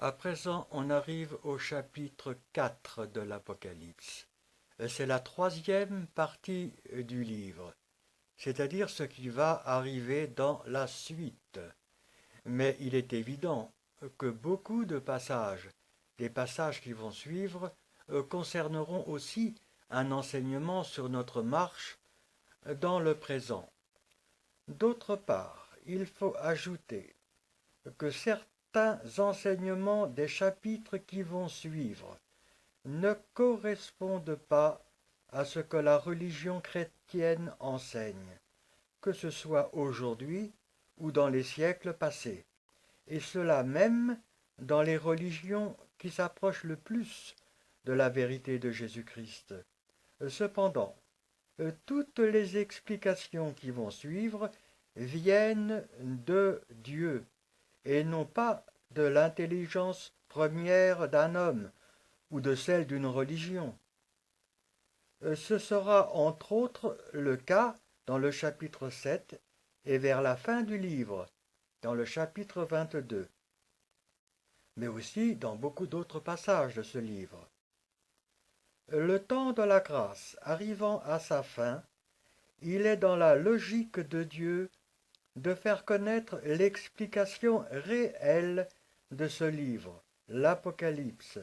À présent, on arrive au chapitre 4 de l'Apocalypse. C'est la troisième partie du livre, c'est-à-dire ce qui va arriver dans la suite. Mais il est évident que beaucoup de passages, les passages qui vont suivre, concerneront aussi un enseignement sur notre marche dans le présent. D'autre part, il faut ajouter que certains enseignements des chapitres qui vont suivre ne correspondent pas à ce que la religion chrétienne enseigne, que ce soit aujourd'hui ou dans les siècles passés, et cela même dans les religions qui s'approchent le plus de la vérité de Jésus-Christ. Cependant, toutes les explications qui vont suivre viennent de Dieu et non pas de l'intelligence première d'un homme ou de celle d'une religion. Ce sera entre autres le cas dans le chapitre 7 et vers la fin du livre, dans le chapitre 22, mais aussi dans beaucoup d'autres passages de ce livre. Le temps de la grâce arrivant à sa fin, il est dans la logique de Dieu de faire connaître l'explication réelle de ce livre, l'Apocalypse,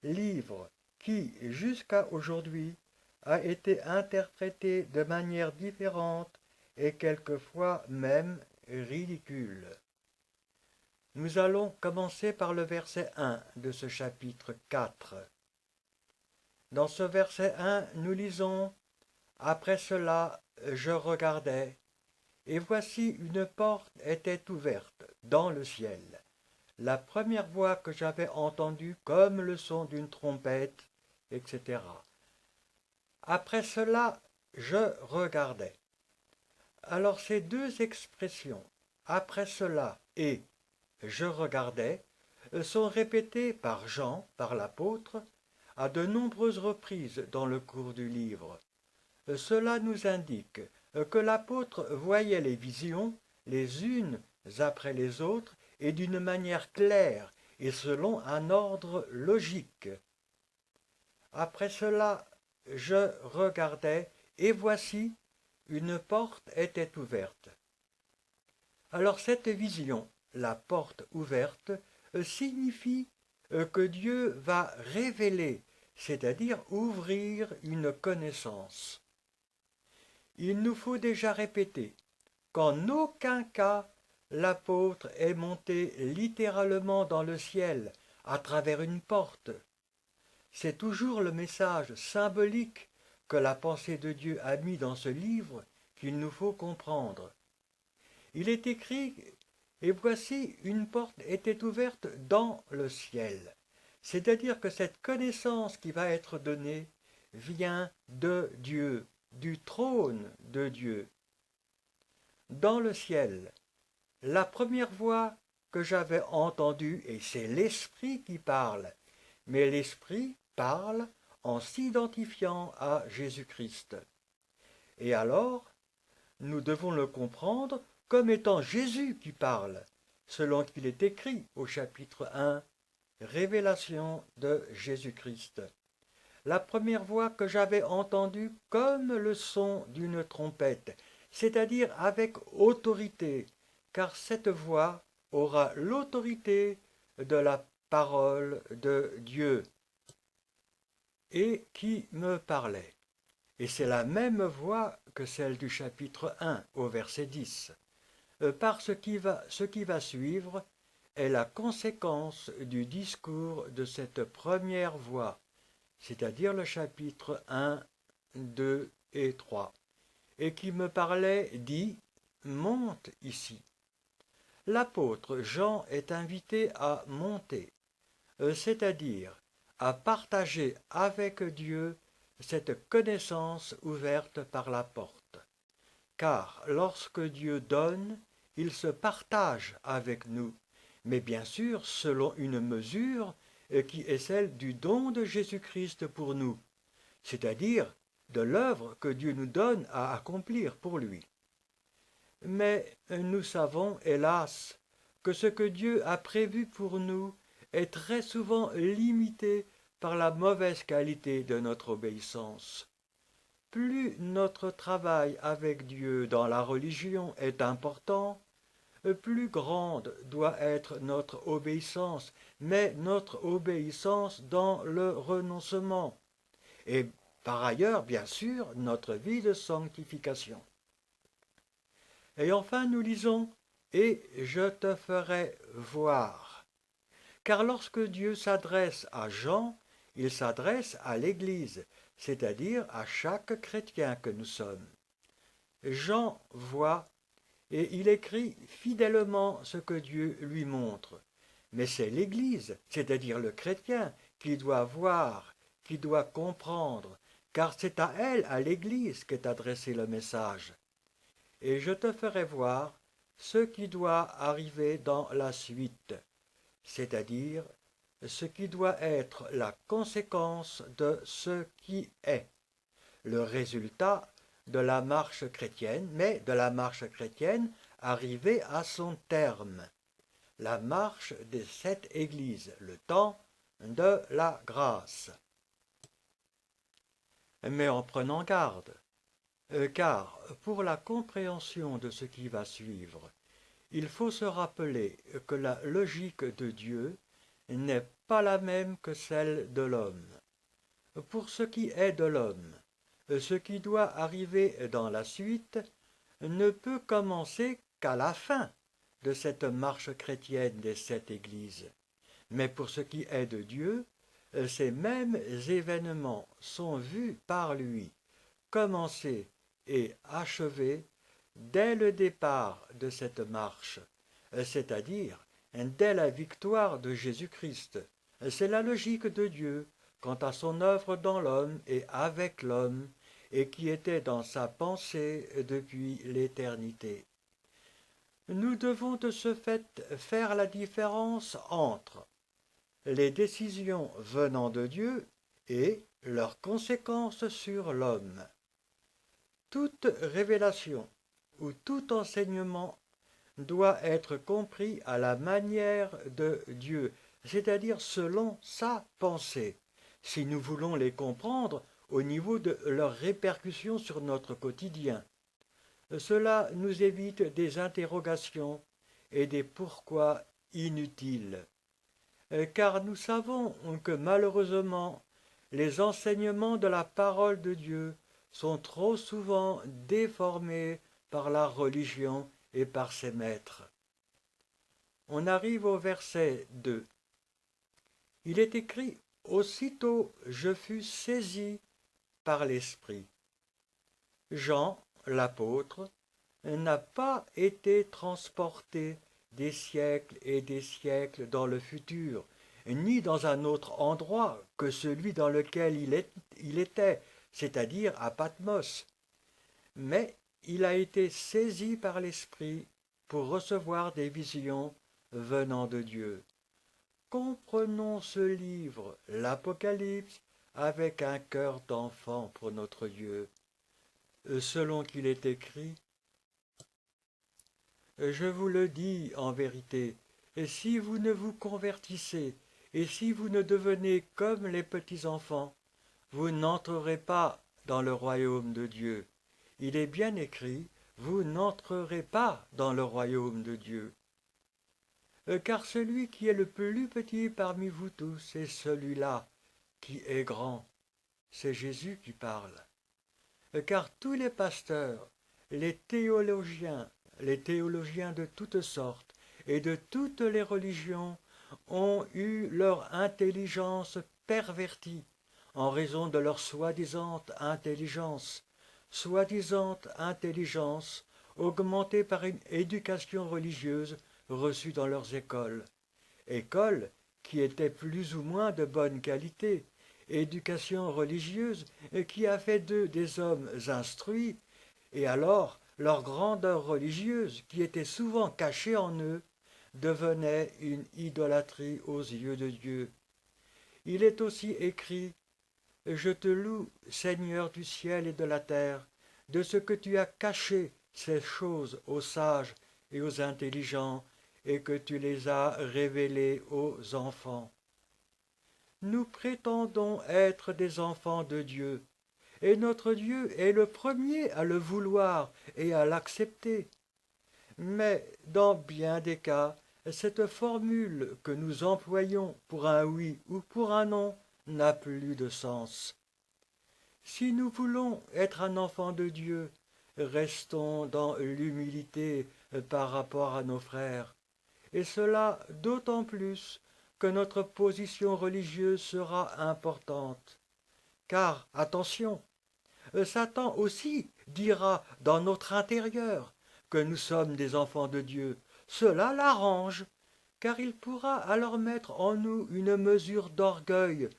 livre qui, jusqu'à aujourd'hui, a été interprété de manière différente et quelquefois même ridicule. Nous allons commencer par le verset 1 de ce chapitre 4. Dans ce verset 1, nous lisons « Après cela, je regardais, et voici une porte était ouverte dans le ciel. La première voix que j'avais entendue comme le son d'une trompette, etc. Après cela, je regardais. » Alors ces deux expressions, après cela et je regardais, sont répétées par Jean, par l'apôtre, à de nombreuses reprises dans le cours du livre. Cela nous indique que l'apôtre voyait les visions les unes après les autres et d'une manière claire et selon un ordre logique. Après cela, je regardais et voici, une porte était ouverte. Alors cette vision, la porte ouverte, signifie que Dieu va révéler, c'est-à-dire ouvrir une connaissance. Il nous faut déjà répéter qu'en aucun cas l'apôtre est monté littéralement dans le ciel à travers une porte. C'est toujours le message symbolique que la pensée de Dieu a mis dans ce livre qu'il nous faut comprendre. Il est écrit « Et voici une porte était ouverte dans le ciel ». C'est-à-dire que cette connaissance qui va être donnée vient de Dieu, du trône de Dieu. Dans le ciel, la première voix que j'avais entendue, et c'est l'Esprit qui parle, mais l'Esprit parle en s'identifiant à Jésus-Christ. Et alors, nous devons le comprendre comme étant Jésus qui parle, selon qu'il est écrit au chapitre 1, Révélation de Jésus-Christ. La première voix que j'avais entendue comme le son d'une trompette, c'est-à-dire avec autorité, car cette voix aura l'autorité de la parole de Dieu, et qui me parlait. Et c'est la même voix que celle du chapitre 1 au verset 10. Par ce qui va suivre est la conséquence du discours de cette première voix, c'est-à-dire le chapitre 1, 2 et 3, et qui me parlait dit « Monte ici ». L'apôtre Jean est invité à monter, c'est-à-dire à partager avec Dieu cette connaissance ouverte par la porte. Car lorsque Dieu donne, il se partage avec nous, mais bien sûr selon une mesure qui est celle du don de Jésus-Christ pour nous, c'est-à-dire de l'œuvre que Dieu nous donne à accomplir pour lui. Mais nous savons, hélas, que ce que Dieu a prévu pour nous est très souvent limitée par la mauvaise qualité de notre obéissance. Plus notre travail avec Dieu dans la religion est important, plus grande doit être notre obéissance, mais notre obéissance dans le renoncement. Et par ailleurs, bien sûr, notre vie de sanctification. Et enfin, nous lisons « Et je te ferai voir ». Car lorsque Dieu s'adresse à Jean, il s'adresse à l'Église, c'est-à-dire à chaque chrétien que nous sommes. Jean voit et il écrit fidèlement ce que Dieu lui montre. Mais c'est l'Église, c'est-à-dire le chrétien, qui doit voir, qui doit comprendre, car c'est à elle, à l'Église, qu'est adressé le message. Et je te ferai voir ce qui doit arriver dans la suite, c'est-à-dire ce qui doit être la conséquence de ce qui est, le résultat de la marche chrétienne, mais de la marche chrétienne arrivée à son terme, la marche des 7 églises, le temps de la grâce. Mais en prenant garde, car pour la compréhension de ce qui va suivre, il faut se rappeler que la logique de Dieu n'est pas la même que celle de l'homme. Pour ce qui est de l'homme, ce qui doit arriver dans la suite ne peut commencer qu'à la fin de cette marche chrétienne des 7 églises. Mais pour ce qui est de Dieu, ces mêmes événements sont vus par lui, commencer et achever dès le départ de cette marche, c'est-à-dire dès la victoire de Jésus-Christ. C'est la logique de Dieu quant à son œuvre dans l'homme et avec l'homme, et qui était dans sa pensée depuis l'éternité. Nous devons de ce fait faire la différence entre les décisions venant de Dieu et leurs conséquences sur l'homme. Toute révélation ou tout enseignement doit être compris à la manière de Dieu, c'est-à-dire selon sa pensée, si nous voulons les comprendre au niveau de leurs répercussions sur notre quotidien. Cela nous évite des interrogations et des pourquoi inutiles, car nous savons que malheureusement les enseignements de la parole de Dieu sont trop souvent déformés par la religion et par ses maîtres. On arrive au verset 2. Il est écrit « Aussitôt je fus saisi par l'Esprit ». Jean, l'apôtre, n'a pas été transporté des siècles et des siècles dans le futur, ni dans un autre endroit que celui dans lequel il était, c'est-à-dire à Patmos. Mais il a été saisi par l'Esprit pour recevoir des visions venant de Dieu. Comprenons ce livre, l'Apocalypse, avec un cœur d'enfant pour notre Dieu. Selon qu'il est écrit, je vous le dis en vérité, et si vous ne vous convertissez, et si vous ne devenez comme les petits-enfants, vous n'entrerez pas dans le royaume de Dieu. Il est bien écrit, vous n'entrerez pas dans le royaume de Dieu. Car celui qui est le plus petit parmi vous tous est celui-là qui est grand. C'est Jésus qui parle. Car tous les pasteurs, les théologiens de toutes sortes et de toutes les religions ont eu leur intelligence pervertie en raison de leur soi-disant intelligence augmentée par une éducation religieuse reçue dans leurs écoles qui étaient plus ou moins de bonne qualité, éducation religieuse qui a fait d'eux des hommes instruits, et alors leur grandeur religieuse, qui était souvent cachée en eux, devenait une idolâtrie aux yeux de Dieu. Il est aussi écrit « Je te loue, Seigneur du ciel et de la terre, de ce que tu as caché ces choses aux sages et aux intelligents, et que tu les as révélés aux enfants. Nous prétendons être des enfants de Dieu, et notre Dieu est le premier à le vouloir et à l'accepter. Mais dans bien des cas, cette formule que nous employons pour un oui ou pour un non n'a plus de sens. Si nous voulons être un enfant de Dieu, restons dans l'humilité par rapport à nos frères, et cela d'autant plus que notre position religieuse sera importante. Car, attention, Satan aussi dira dans notre intérieur que nous sommes des enfants de Dieu. Cela l'arrange, car il pourra alors mettre en nous une mesure d'orgueil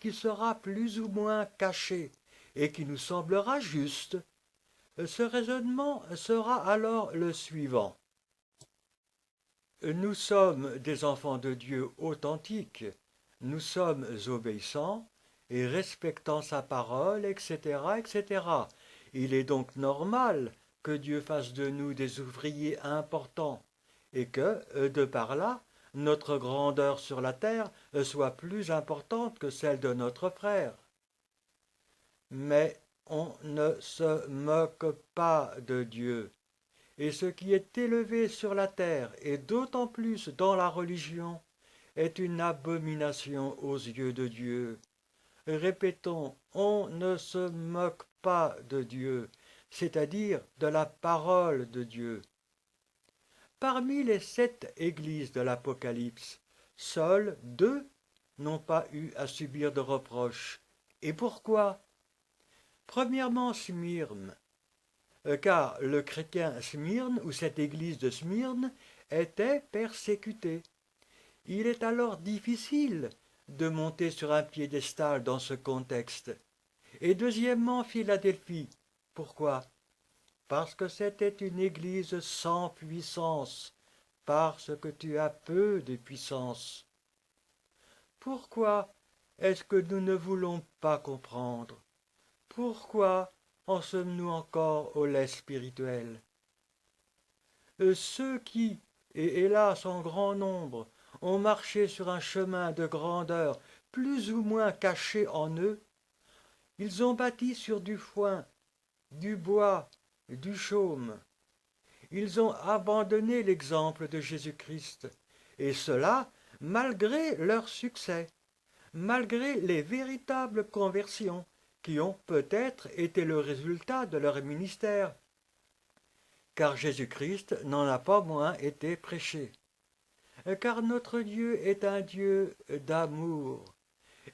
qui sera plus ou moins cachée et qui nous semblera juste. Ce raisonnement sera alors le suivant. Nous sommes des enfants de Dieu authentiques, nous sommes obéissants et respectant sa parole, etc., etc. Il est donc normal que Dieu fasse de nous des ouvriers importants et que, de par là, notre grandeur sur la terre soit plus importante que celle de notre frère. Mais on ne se moque pas de Dieu. Et ce qui est élevé sur la terre, et d'autant plus dans la religion, est une abomination aux yeux de Dieu. Répétons, on ne se moque pas de Dieu, c'est-à-dire de la parole de Dieu. Parmi les 7 églises de l'Apocalypse, seules 2 n'ont pas eu à subir de reproches. Et pourquoi? Premièrement, Smyrne, car le chrétien Smyrne, ou cette église de Smyrne, était persécuté. Il est alors difficile de monter sur un piédestal dans ce contexte. Et deuxièmement, Philadelphie. Pourquoi? Parce que c'était une église sans puissance, parce que tu as peu de puissance. Pourquoi est-ce que nous ne voulons pas comprendre? Pourquoi en sommes-nous encore au lait spirituel? Ceux qui, et hélas en grand nombre, ont marché sur un chemin de grandeur plus ou moins caché en eux, ils ont bâti sur du foin, du bois, du chaume. Ils ont abandonné l'exemple de Jésus-Christ, et cela malgré leur succès, malgré les véritables conversions qui ont peut-être été le résultat de leur ministère, car Jésus-Christ n'en a pas moins été prêché. Car notre Dieu est un Dieu d'amour,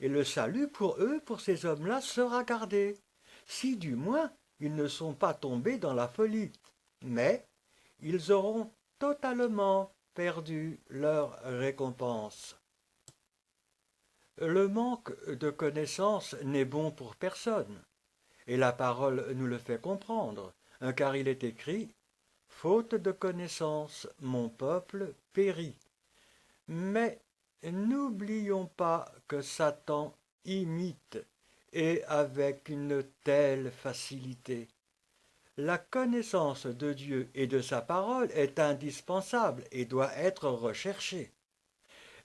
et le salut pour eux, pour ces hommes-là, sera gardé, si du moins ils ne sont pas tombés dans la folie. Mais ils auront totalement perdu leur récompense. Le manque de connaissance n'est bon pour personne, et la parole nous le fait comprendre, car il est écrit « Faute de connaissance, mon peuple périt ». Mais n'oublions pas que Satan imite, et avec une telle facilité. La connaissance de Dieu et de sa parole est indispensable et doit être recherchée.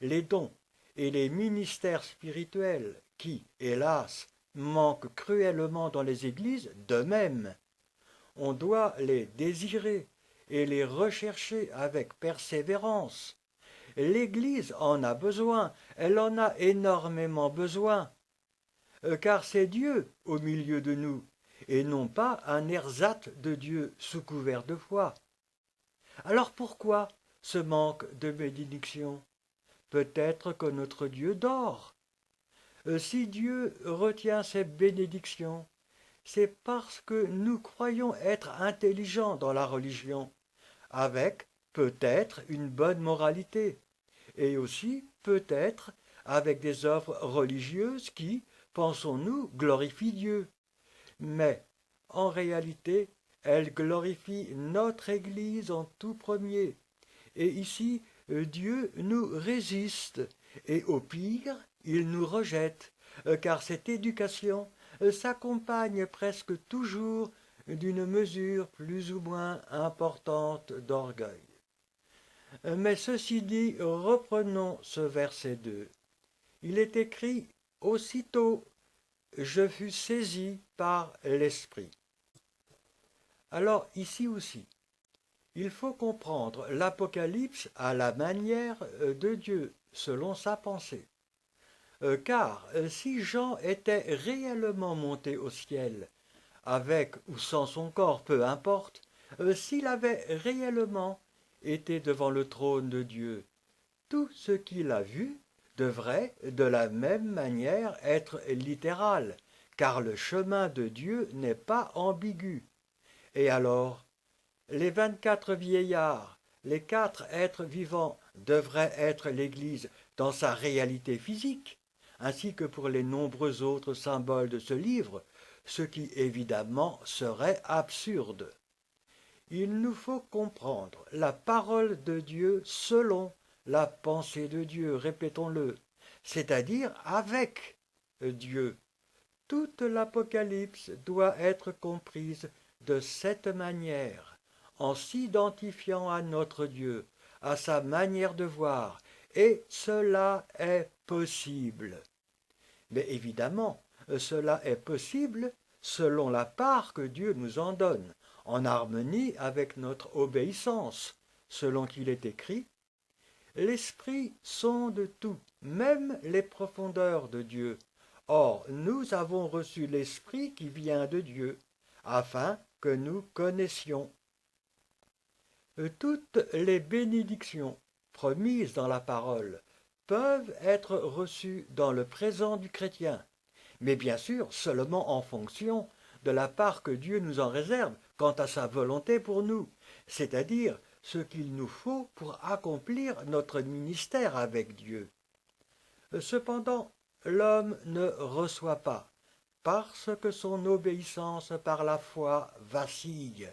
Les dons et les ministères spirituels qui, hélas, manquent cruellement dans les églises, de même. On doit les désirer et les rechercher avec persévérance. L'Église en a besoin, elle en a énormément besoin, car c'est Dieu au milieu de nous, et non pas un ersatz de Dieu sous couvert de foi. Alors pourquoi ce manque de bénédiction? Peut-être que notre Dieu dort. Si Dieu retient ses bénédictions, c'est parce que nous croyons être intelligents dans la religion, avec peut-être une bonne moralité, et aussi peut-être avec des œuvres religieuses qui, pensons-nous, glorifient Dieu. Mais, en réalité, elles glorifient notre Église en tout premier. Et ici, Dieu nous résiste, et au pire, il nous rejette, car cette éducation s'accompagne presque toujours d'une mesure plus ou moins importante d'orgueil. Mais ceci dit, reprenons ce verset 2. Il est écrit « Aussitôt je fus saisi par l'Esprit ». Alors ici aussi, il faut comprendre l'Apocalypse à la manière de Dieu, selon sa pensée. Car si Jean était réellement monté au ciel, avec ou sans son corps, peu importe, s'il avait réellement été devant le trône de Dieu, tout ce qu'il a vu devrait de la même manière être littéral, car le chemin de Dieu n'est pas ambigu. Et alors, les 24 vieillards, les 4 êtres vivants devraient être l'Église dans sa réalité physique, ainsi que pour les nombreux autres symboles de ce livre, ce qui évidemment serait absurde. Il nous faut comprendre la parole de Dieu selon la pensée de Dieu, répétons-le, c'est-à-dire avec Dieu. Toute l'Apocalypse doit être comprise de cette manière, en s'identifiant à notre Dieu, à sa manière de voir, et cela est possible. Mais évidemment, cela est possible selon la part que Dieu nous en donne, en harmonie avec notre obéissance, selon qu'il est écrit « L'Esprit sonde tout, même les profondeurs de Dieu. Or, nous avons reçu l'Esprit qui vient de Dieu, afin que nous connaissions. » Toutes les bénédictions promises dans la parole peuvent être reçues dans le présent du chrétien, mais bien sûr seulement en fonction de la part que Dieu nous en réserve quant à sa volonté pour nous, c'est-à-dire ce qu'il nous faut pour accomplir notre ministère avec Dieu. Cependant, l'homme ne reçoit pas, parce que son obéissance par la foi vacille,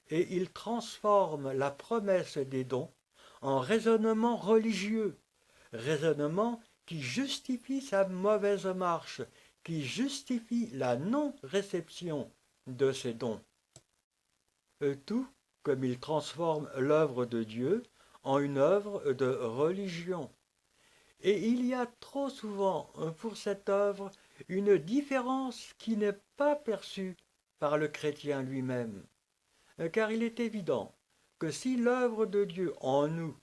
et il transforme la promesse des dons en raisonnement religieux, raisonnement qui justifie sa mauvaise marche, qui justifie la non-réception de ces dons. Tout comme il transforme l'œuvre de Dieu en une œuvre de religion. Et il y a trop souvent pour cette œuvre une différence qui n'est pas perçue par le chrétien lui-même. Car il est évident que si l'œuvre de Dieu en nous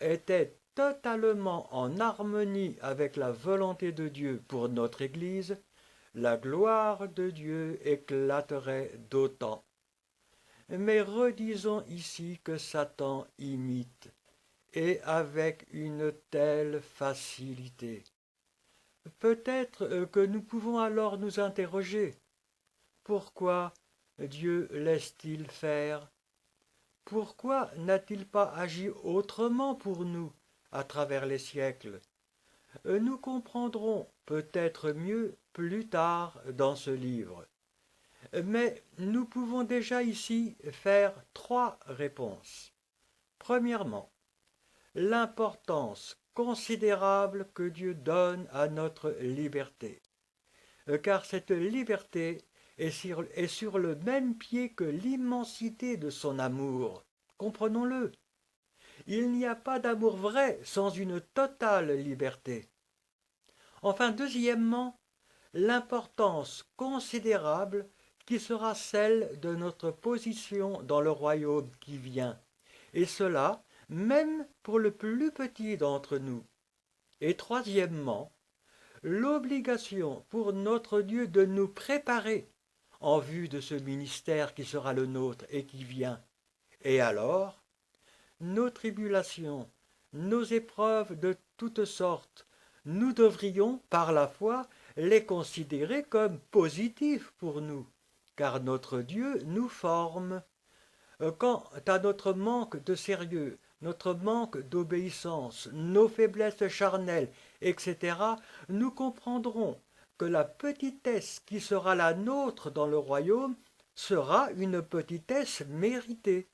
était totalement en harmonie avec la volonté de Dieu pour notre Église, la gloire de Dieu éclaterait d'autant. Mais redisons ici que Satan imite, et avec une telle facilité. Peut-être que nous pouvons alors nous interroger. Pourquoi Dieu laisse-t-il faire? Pourquoi n'a-t-il pas agi autrement pour nous à travers les siècles? Nous comprendrons peut-être mieux plus tard dans ce livre. Mais nous pouvons déjà ici faire 3 réponses. Premièrement, l'importance considérable que Dieu donne à notre liberté, car cette liberté est sur le même pied que l'immensité de son amour. Comprenons-le. Il n'y a pas d'amour vrai sans une totale liberté. Enfin, deuxièmement, l'importance considérable qui sera celle de notre position dans le royaume qui vient, et cela même pour le plus petit d'entre nous. Et troisièmement, l'obligation pour notre Dieu de nous préparer en vue de ce ministère qui sera le nôtre et qui vient. Et alors, nos tribulations, nos épreuves de toutes sortes, nous devrions, par la foi, les considérer comme positifs pour nous, car notre Dieu nous forme. Quant à notre manque de sérieux, notre manque d'obéissance, nos faiblesses charnelles, etc., nous comprendrons que la petitesse qui sera la nôtre dans le royaume sera une petitesse méritée,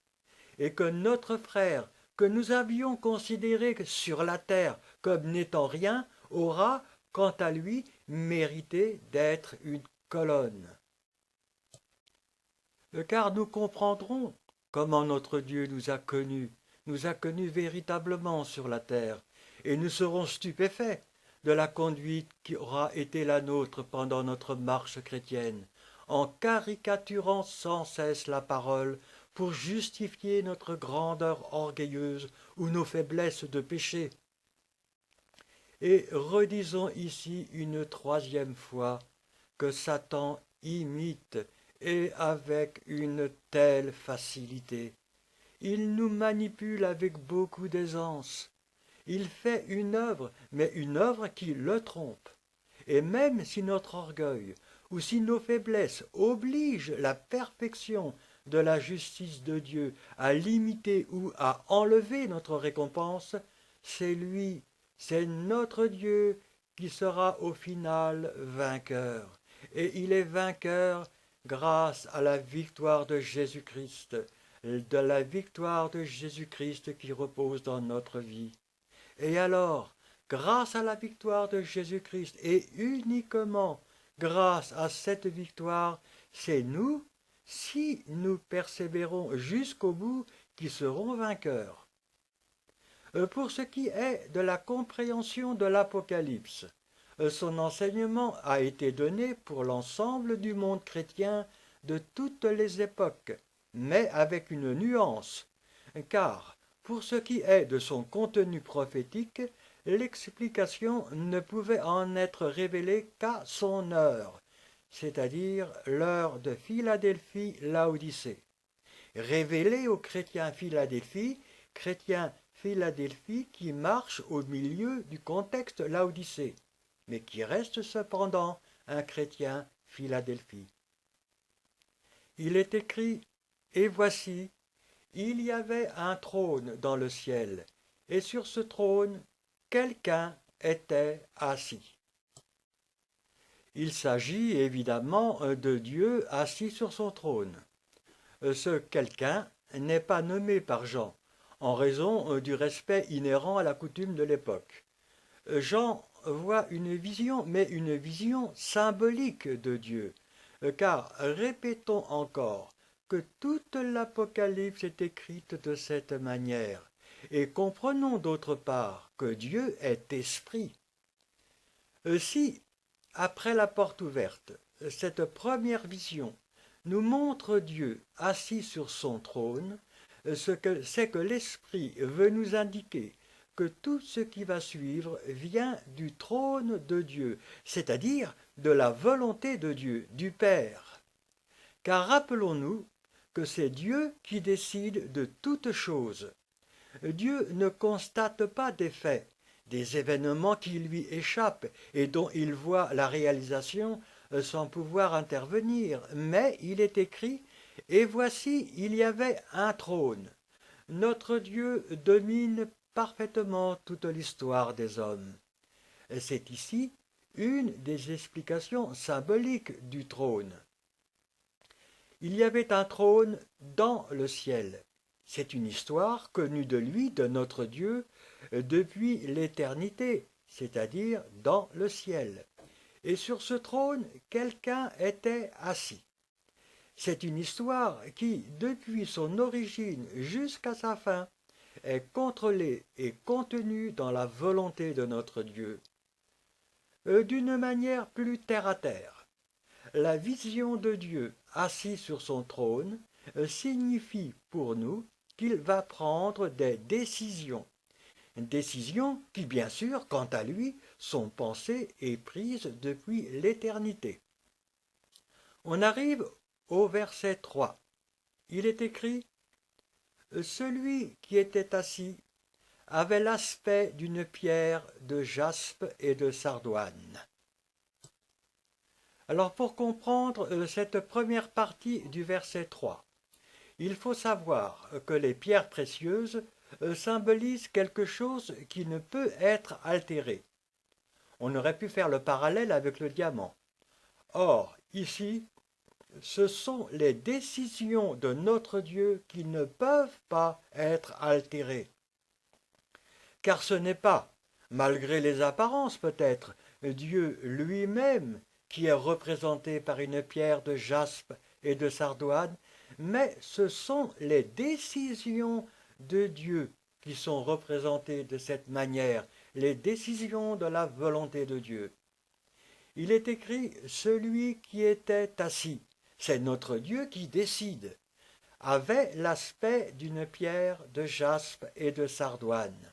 et que notre frère, que nous avions considéré sur la terre comme n'étant rien, aura, quant à lui, mérité d'être une colonne. Car nous comprendrons comment notre Dieu nous a connus, nous a connus véritablement sur la terre, et nous serons stupéfaits de la conduite qui aura été la nôtre pendant notre marche chrétienne, en caricaturant sans cesse la parole pour justifier notre grandeur orgueilleuse ou nos faiblesses de péché. Et redisons ici une troisième fois que Satan imite, et avec une telle facilité. Il nous manipule avec beaucoup d'aisance. Il fait une œuvre, mais une œuvre qui le trompe. Et même si notre orgueil ou si nos faiblesses obligent la perfection de la justice de Dieu à limiter ou à enlever notre récompense, c'est lui, c'est notre Dieu qui sera au final vainqueur. Et il est vainqueur grâce à la victoire de Jésus-Christ, de la victoire de Jésus-Christ qui repose dans notre vie. Et alors, grâce à la victoire de Jésus-Christ, et uniquement grâce à cette victoire, c'est nous, si nous persévérons jusqu'au bout, qui serons vainqueurs. Pour ce qui est de la compréhension de l'Apocalypse, son enseignement a été donné pour l'ensemble du monde chrétien de toutes les époques, mais avec une nuance, car pour ce qui est de son contenu prophétique, l'explication ne pouvait en être révélée qu'à son heure, c'est-à-dire l'heure de Philadelphie-Laodicée. Révélée aux chrétiens Philadelphie qui marche au milieu du contexte Laodicée, mais qui reste cependant un chrétien Philadelphie. Il est écrit « Et voici, il y avait un trône dans le ciel, et sur ce trône, quelqu'un était assis. » Il s'agit évidemment de Dieu assis sur son trône. Ce quelqu'un n'est pas nommé par Jean, en raison du respect inhérent à la coutume de l'époque. Jean voit une vision, mais une vision symbolique de Dieu, car répétons encore que toute l'Apocalypse est écrite de cette manière, et comprenons d'autre part que Dieu est esprit. Si, après la porte ouverte, cette première vision nous montre Dieu assis sur son trône, c'est que l'Esprit veut nous indiquer que tout ce qui va suivre vient du trône de Dieu, c'est-à-dire de la volonté de Dieu, du Père. Car rappelons-nous que c'est Dieu qui décide de toutes choses. Dieu ne constate pas des faits, des événements qui lui échappent et dont il voit la réalisation sans pouvoir intervenir, mais il est écrit « Et voici, il y avait un trône ». Notre Dieu domine parfaitement toute l'histoire des hommes. C'est ici une des explications symboliques du trône. Il y avait un trône dans le ciel. C'est une histoire connue de lui, de notre Dieu, depuis l'éternité, c'est-à-dire dans le ciel. Et sur ce trône, quelqu'un était assis. C'est une histoire qui, depuis son origine jusqu'à sa fin, est contrôlée et contenue dans la volonté de notre Dieu. D'une manière plus terre à terre, la vision de Dieu assis sur son trône signifie pour nous qu'il va prendre des décisions qui, bien sûr, quant à lui, sont pensées et prises depuis l'éternité. On arrive au verset 3. Il est écrit « Celui qui était assis avait l'aspect d'une pierre de jaspe et de sardoine. » Alors pour comprendre cette première partie du verset 3, il faut savoir que les pierres précieuses symbolisent quelque chose qui ne peut être altéré. On aurait pu faire le parallèle avec le diamant. Or, ici, ce sont les décisions de notre Dieu qui ne peuvent pas être altérées. Car ce n'est pas, malgré les apparences peut-être, Dieu lui-même qui est représenté par une pierre de jaspe et de sardoine, mais ce sont les décisions de Dieu qui sont représentées de cette manière, les décisions de la volonté de Dieu. Il est écrit « Celui qui était assis », c'est notre Dieu qui décide, avait l'aspect d'une pierre de jaspe et de sardoine.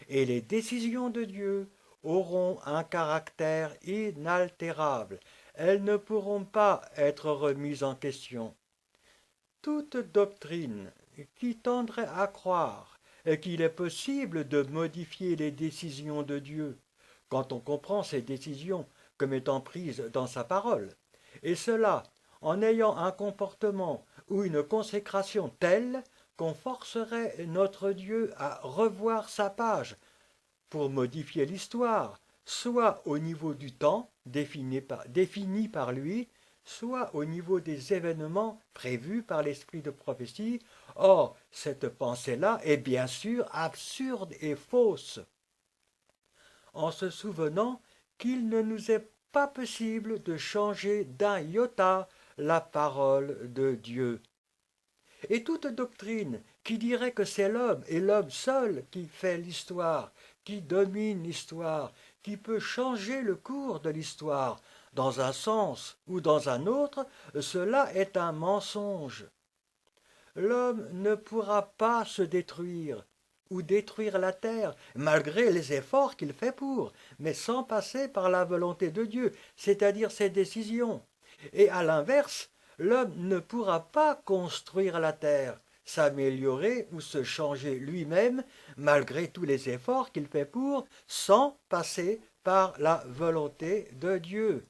Et les décisions de Dieu auront un caractère inaltérable. Elles ne pourront pas être remises en question. Toute doctrine qui tendrait à croire qu'il est possible de modifier les décisions de Dieu, quand on comprend ces décisions comme étant prises dans sa parole, et cela en ayant un comportement ou une consécration telle qu'on forcerait notre Dieu à revoir sa page pour modifier l'histoire, soit au niveau du temps défini par lui, soit au niveau des événements prévus par l'esprit de prophétie. Or, cette pensée-là est bien sûr absurde et fausse, en se souvenant qu'il ne nous est pas possible de changer d'un iota la parole de Dieu. Et toute doctrine qui dirait que c'est l'homme et l'homme seul qui fait l'histoire, qui domine l'histoire, qui peut changer le cours de l'histoire dans un sens ou dans un autre, cela est un mensonge. L'homme ne pourra pas se détruire ou détruire la terre, malgré les efforts qu'il fait pour, mais sans passer par la volonté de Dieu, c'est-à-dire ses décisions. Et à l'inverse, l'homme ne pourra pas construire la terre, s'améliorer ou se changer lui-même, malgré tous les efforts qu'il fait pour, sans passer par la volonté de Dieu.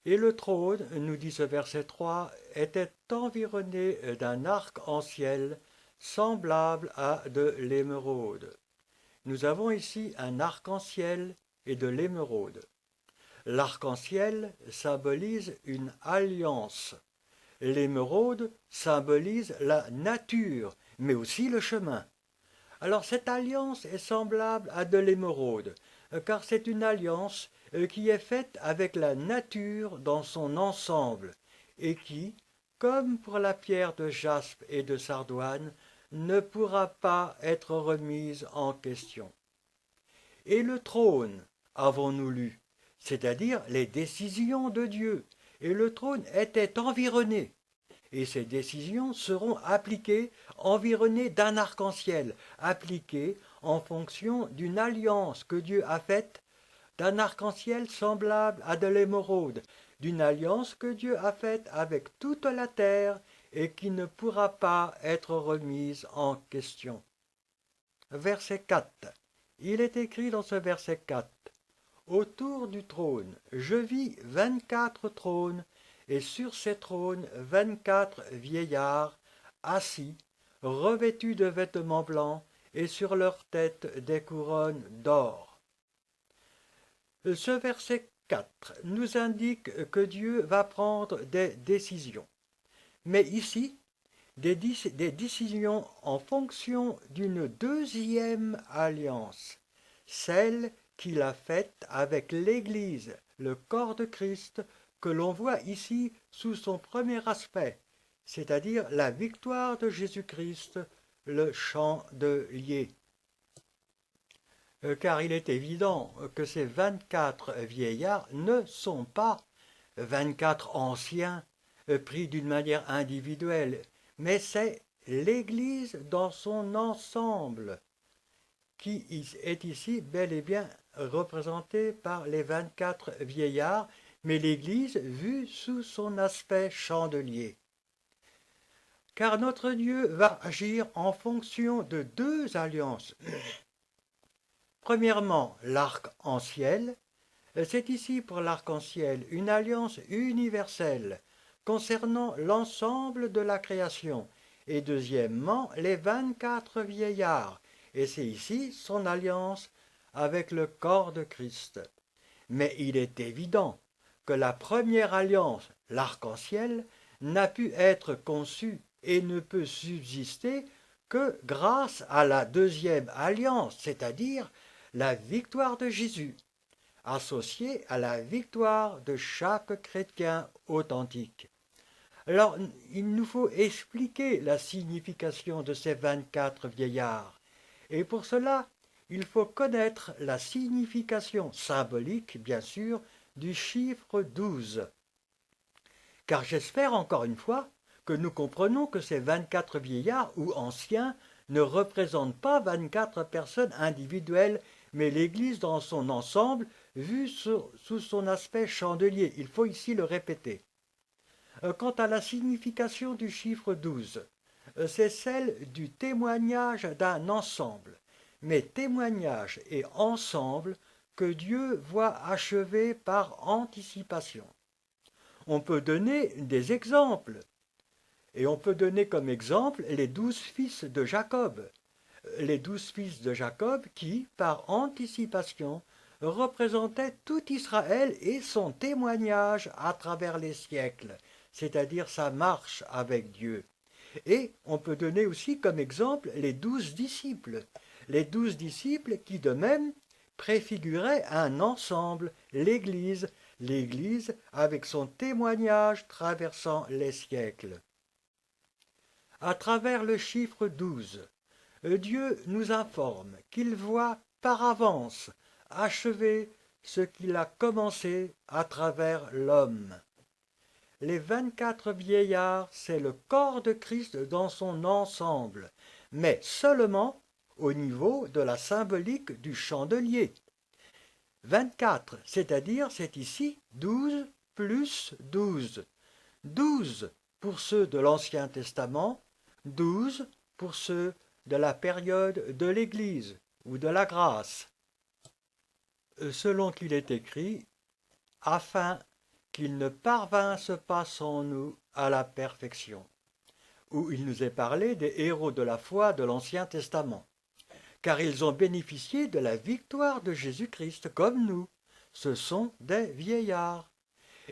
Et le trône, nous dit ce verset 3, était environné d'un arc-en-ciel semblable à de l'émeraude. Nous avons ici un arc-en-ciel et de l'émeraude. L'arc-en-ciel symbolise une alliance. L'émeraude symbolise la nature, mais aussi le chemin. Alors cette alliance est semblable à de l'émeraude, car c'est une alliance qui est faite avec la nature dans son ensemble, et qui, comme pour la pierre de jaspe et de sardoine, ne pourra pas être remise en question. Et le trône, avons-nous lu, c'est-à-dire les décisions de Dieu, et le trône était environné, et ces décisions seront appliquées, environnées d'un arc-en-ciel, appliquées en fonction d'une alliance que Dieu a faite, d'un arc-en-ciel semblable à de l'émeraude, d'une alliance que Dieu a faite avec toute la terre et qui ne pourra pas être remise en question. Verset 4. Il est écrit dans ce verset 4. Autour du trône, je vis 24 trônes, et sur ces trônes 24 vieillards, assis, revêtus de vêtements blancs, et sur leurs têtes des couronnes d'or. Ce verset 4 nous indique que Dieu va prendre des décisions. Mais ici, des décisions en fonction d'une deuxième alliance, celle qu'il a faite avec l'Église, le corps de Christ, que l'on voit ici sous son premier aspect, c'est-à-dire la victoire de Jésus-Christ, le chandelier. Car il est évident que ces 24 vieillards ne sont pas 24 anciens pris d'une manière individuelle, mais c'est l'Église dans son ensemble qui est ici bel et bien représentée par les 24 vieillards, mais l'Église vue sous son aspect chandelier. Car notre Dieu va agir en fonction de deux alliances. Premièrement, l'arc-en-ciel. C'est ici pour l'arc-en-ciel une alliance universelle concernant l'ensemble de la création. Et deuxièmement, les 24 vieillards. Et c'est ici son alliance avec le corps de Christ. Mais il est évident que la première alliance, l'arc-en-ciel, n'a pu être conçue et ne peut subsister que grâce à la deuxième alliance, c'est-à-dire la victoire de Jésus, associée à la victoire de chaque chrétien authentique. Alors, il nous faut expliquer la signification de ces 24 vieillards. Et pour cela, il faut connaître la signification symbolique, bien sûr, du chiffre 12. Car j'espère encore une fois que nous comprenons que ces 24 vieillards ou anciens ne représentent pas 24 personnes individuelles, mais l'Église dans son ensemble, vue sous son aspect chandelier. Il faut ici le répéter. Quant à la signification du chiffre 12, c'est celle du témoignage d'un ensemble, mais témoignage et ensemble que Dieu voit achever par anticipation. On peut donner des exemples, et on peut donner comme exemple les 12 fils de Jacob. Les 12 fils de Jacob qui, par anticipation, représentaient tout Israël et son témoignage à travers les siècles, c'est-à-dire sa marche avec Dieu. Et on peut donner aussi comme exemple les 12 disciples. Les 12 disciples qui de même préfiguraient un ensemble, l'Église, l'Église avec son témoignage traversant les siècles. À travers le chiffre 12, Dieu nous informe qu'il voit par avance achever ce qu'il a commencé à travers l'homme. Les 24 vieillards, c'est le corps de Christ dans son ensemble, mais seulement au niveau de la symbolique du chandelier. 24, c'est-à-dire c'est ici 12 plus 12. 12 pour ceux de l'Ancien Testament, 12 pour ceux de la période de l'Église ou de la grâce. Selon qu'il est écrit, afin qu'ils ne parvinssent pas sans nous à la perfection, où il nous est parlé des héros de la foi de l'Ancien Testament, car ils ont bénéficié de la victoire de Jésus-Christ comme nous. Ce sont des vieillards.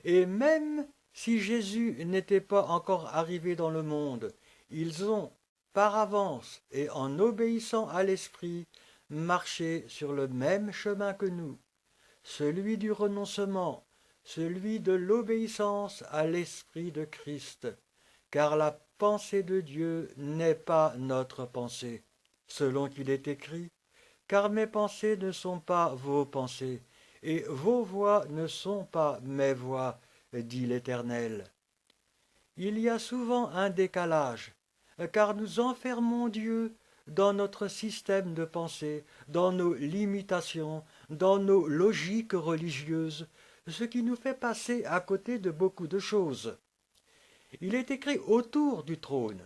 Et même si Jésus n'était pas encore arrivé dans le monde, ils ont, par avance et en obéissant à l'Esprit, marché sur le même chemin que nous, celui du renoncement, celui de l'obéissance à l'Esprit de Christ, car la pensée de Dieu n'est pas notre pensée, selon qu'il est écrit, car mes pensées ne sont pas vos pensées, et vos voix ne sont pas mes voix, dit l'Éternel. Il y a souvent un décalage, car nous enfermons Dieu dans notre système de pensée, dans nos limitations, dans nos logiques religieuses, ce qui nous fait passer à côté de beaucoup de choses. Il est écrit autour du trône,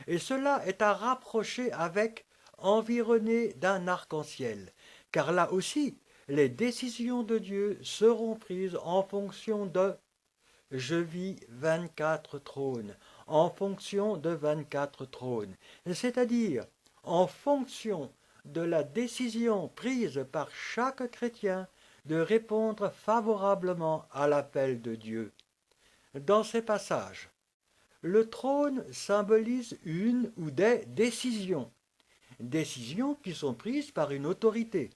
et cela est à rapprocher avec environné d'un arc-en-ciel, car là aussi, les décisions de Dieu seront prises en fonction de je vis 24 trônes, en fonction de 24 trônes, c'est-à-dire en fonction de la décision prise par chaque chrétien de répondre favorablement à l'appel de Dieu. Dans ces passages, le trône symbolise une ou des décisions qui sont prises par une autorité.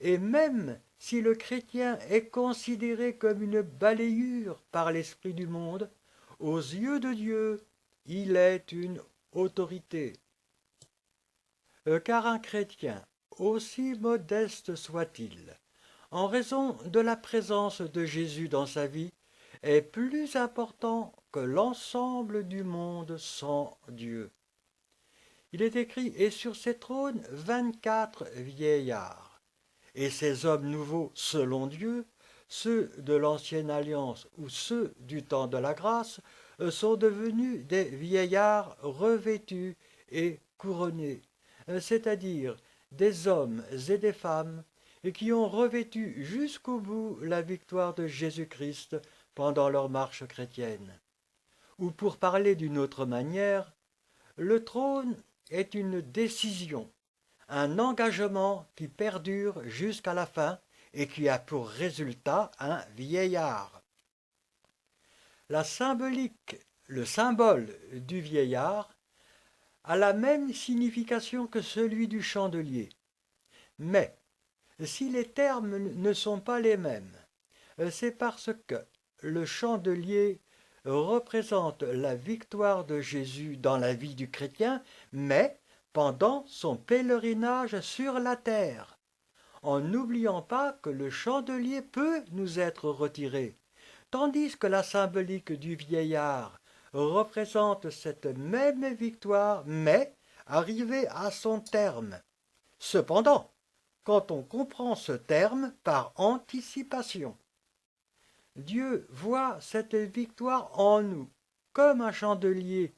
Et même si le chrétien est considéré comme une balayure par l'esprit du monde, aux yeux de Dieu, il est une autorité. Car un chrétien, aussi modeste soit-il, en raison de la présence de Jésus dans sa vie, est plus important que l'ensemble du monde sans Dieu. Il est écrit, et sur ces trônes 24 vieillards. Et ces hommes nouveaux selon Dieu, ceux de l'ancienne alliance ou ceux du temps de la grâce, sont devenus des vieillards revêtus et couronnés, c'est-à-dire des hommes et des femmes qui ont revêtu jusqu'au bout la victoire de Jésus-Christ pendant leur marche chrétienne. Ou pour parler d'une autre manière, le trône est une décision, un engagement qui perdure jusqu'à la fin et qui a pour résultat un vieillard. La symbolique, le symbole du vieillard a la même signification que celui du chandelier. Mais si les termes ne sont pas les mêmes, c'est parce que le chandelier représente la victoire de Jésus dans la vie du chrétien, mais pendant son pèlerinage sur la terre, en n'oubliant pas que le chandelier peut nous être retiré, tandis que la symbolique du vieillard représente cette même victoire, mais arrivée à son terme. Cependant, quand on comprend ce terme par anticipation, Dieu voit cette victoire en nous, comme un chandelier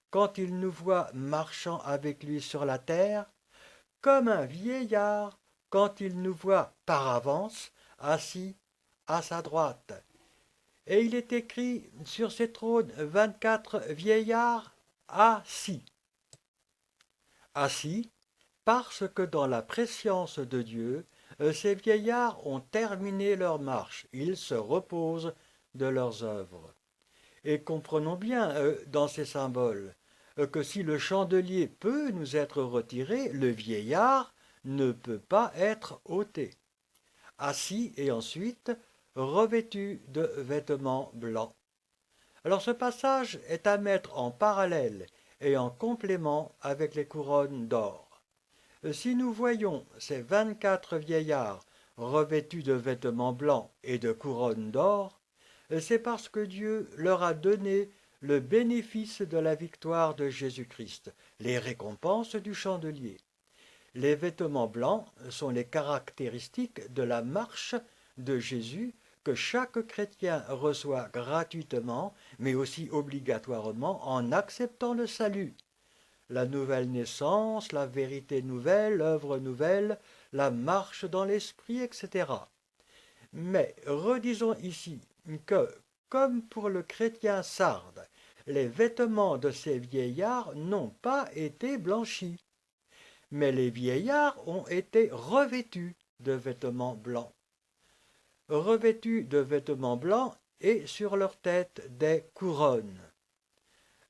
quand il nous voit marchant avec lui sur la terre, comme un vieillard quand il nous voit par avance assis à sa droite. Et il est écrit sur ces trônes 24 vieillards assis. Assis parce que dans la prescience de Dieu, ces vieillards ont terminé leur marche, ils se reposent de leurs œuvres. Et comprenons bien dans ces symboles que si le chandelier peut nous être retiré, le vieillard ne peut pas être ôté. Assis et ensuite revêtu de vêtements blancs. Alors ce passage est à mettre en parallèle et en complément avec les couronnes d'or. Si nous voyons ces 24 vieillards revêtus de vêtements blancs et de couronnes d'or, c'est parce que Dieu leur a donné le bénéfice de la victoire de Jésus-Christ, les récompenses du chandelier. Les vêtements blancs sont les caractéristiques de la marche de Jésus que chaque chrétien reçoit gratuitement, mais aussi obligatoirement en acceptant le salut. La nouvelle naissance, la vérité nouvelle, l'œuvre nouvelle, la marche dans l'esprit, etc. Mais redisons ici que, comme pour le chrétien sarde, les vêtements de ces vieillards n'ont pas été blanchis, mais les vieillards ont été revêtus de vêtements blancs. Revêtus de vêtements blancs et sur leur tête des couronnes.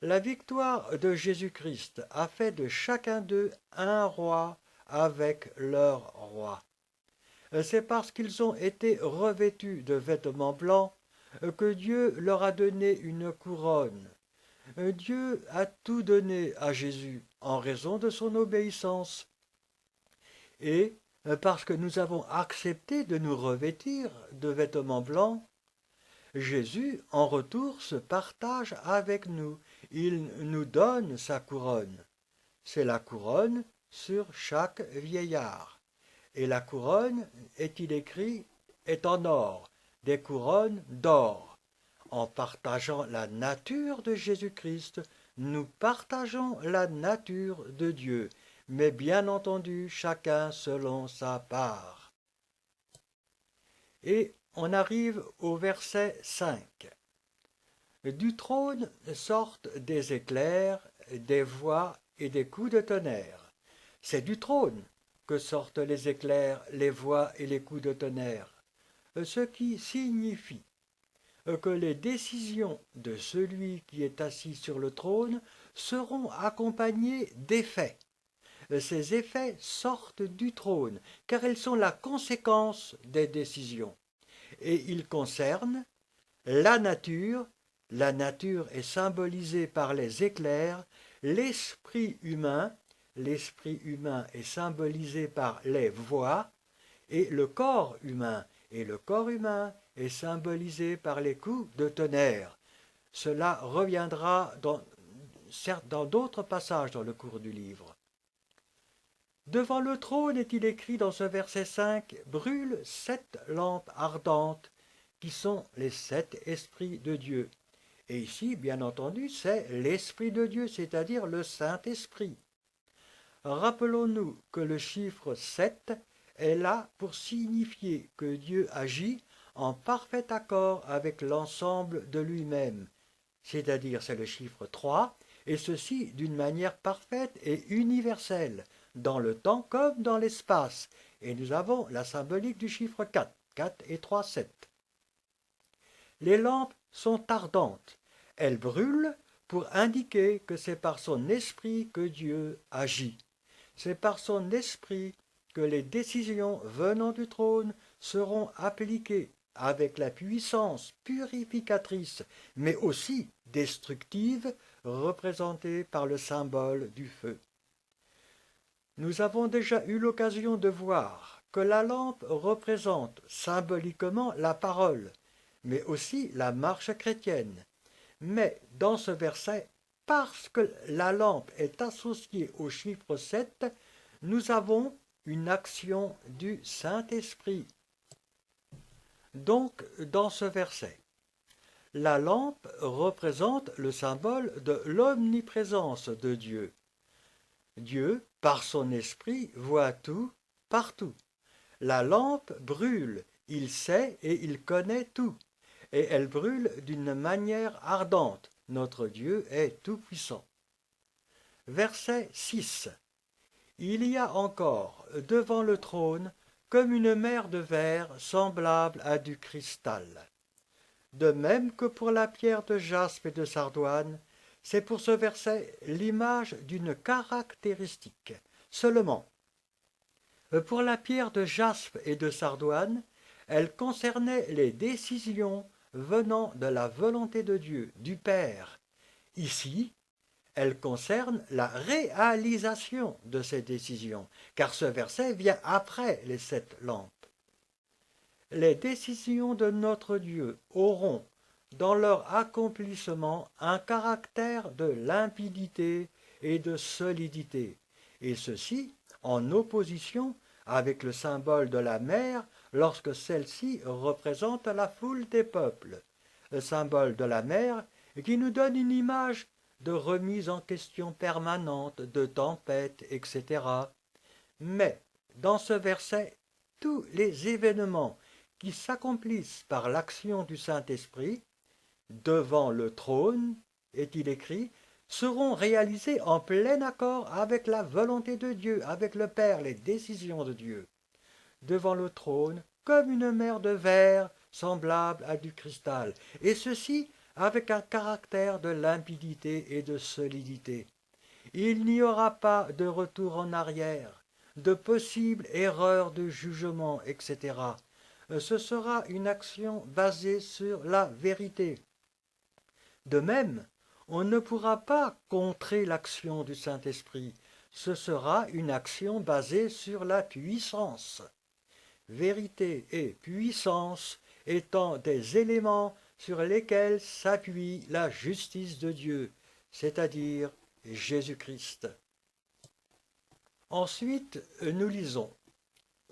La victoire de Jésus-Christ a fait de chacun d'eux un roi avec leur roi. C'est parce qu'ils ont été revêtus de vêtements blancs que Dieu leur a donné une couronne. Dieu a tout donné à Jésus en raison de son obéissance. Et parce que nous avons accepté de nous revêtir de vêtements blancs, Jésus, en retour, se partage avec nous. Il nous donne sa couronne. C'est la couronne sur chaque vieillard. Et la couronne, est-il écrit, est en or, des couronnes d'or. En partageant la nature de Jésus-Christ, nous partageons la nature de Dieu, mais bien entendu, chacun selon sa part. Et on arrive au verset 5. Du trône sortent des éclairs, des voix et des coups de tonnerre. C'est du trône que sortent les éclairs, les voix et les coups de tonnerre, ce qui signifie que les décisions de celui qui est assis sur le trône seront accompagnées d'effets. Ces effets sortent du trône, car ils sont la conséquence des décisions. Et ils concernent la nature est symbolisée par les éclairs, l'esprit humain est symbolisé par les voix, et le corps humain est symbolisé par les coups de tonnerre. Cela reviendra dans d'autres passages dans le cours du livre. Devant le trône, est-il écrit dans ce verset 5, brûlent 7 lampes ardentes, qui sont les 7 esprits de Dieu. Et ici, bien entendu, c'est l'Esprit de Dieu, c'est-à-dire le Saint-Esprit. Rappelons-nous que le chiffre 7 est là pour signifier que Dieu agit en parfait accord avec l'ensemble de lui-même, c'est-à-dire c'est le chiffre 3, et ceci d'une manière parfaite et universelle, dans le temps comme dans l'espace. Et nous avons la symbolique du chiffre 4, 4 et 3, 7. Les lampes sont ardentes. Elles brûlent pour indiquer que c'est par son esprit que Dieu agit. C'est par son esprit que les décisions venant du trône seront appliquées avec la puissance purificatrice, mais aussi destructive, représentée par le symbole du feu. Nous avons déjà eu l'occasion de voir que la lampe représente symboliquement la parole, mais aussi la marche chrétienne. Mais dans ce verset, parce que la lampe est associée au chiffre 7, nous avons une action du Saint-Esprit. Donc, dans ce verset, la lampe représente le symbole de l'omniprésence de Dieu. Dieu, par son esprit, voit tout, partout. La lampe brûle, il sait et il connaît tout, et elle brûle d'une manière ardente. Notre Dieu est tout-puissant. Verset 6. Il y a encore devant le trône comme une mer de verre semblable à du cristal. De même que pour la pierre de jaspe et de sardoine, c'est pour ce verset l'image d'une caractéristique. Seulement, pour la pierre de jaspe et de sardoine, elle concernait les décisions venant de la volonté de Dieu, du Père. Ici, elle concerne la réalisation de ces décisions, car ce verset vient après les 7 lampes. Les décisions de notre Dieu auront, dans leur accomplissement, un caractère de limpidité et de solidité, et ceci en opposition avec le symbole de la mer lorsque celle-ci représente la foule des peuples. Le symbole de la mer qui nous donne une image de remise en question permanente, de tempête, etc. Mais, dans ce verset, tous les événements qui s'accomplissent par l'action du Saint-Esprit, devant le trône, est-il écrit, seront réalisés en plein accord avec la volonté de Dieu, avec le Père, les décisions de Dieu. Devant le trône, comme une mer de verre semblable à du cristal, et ceci avec un caractère de limpidité et de solidité. Il n'y aura pas de retour en arrière, de possibles erreurs de jugement, etc. Ce sera une action basée sur la vérité. De même, on ne pourra pas contrer l'action du Saint-Esprit. Ce sera une action basée sur la puissance. Vérité et puissance étant des éléments sur lesquels s'appuie la justice de Dieu, c'est-à-dire Jésus-Christ. Ensuite, nous lisons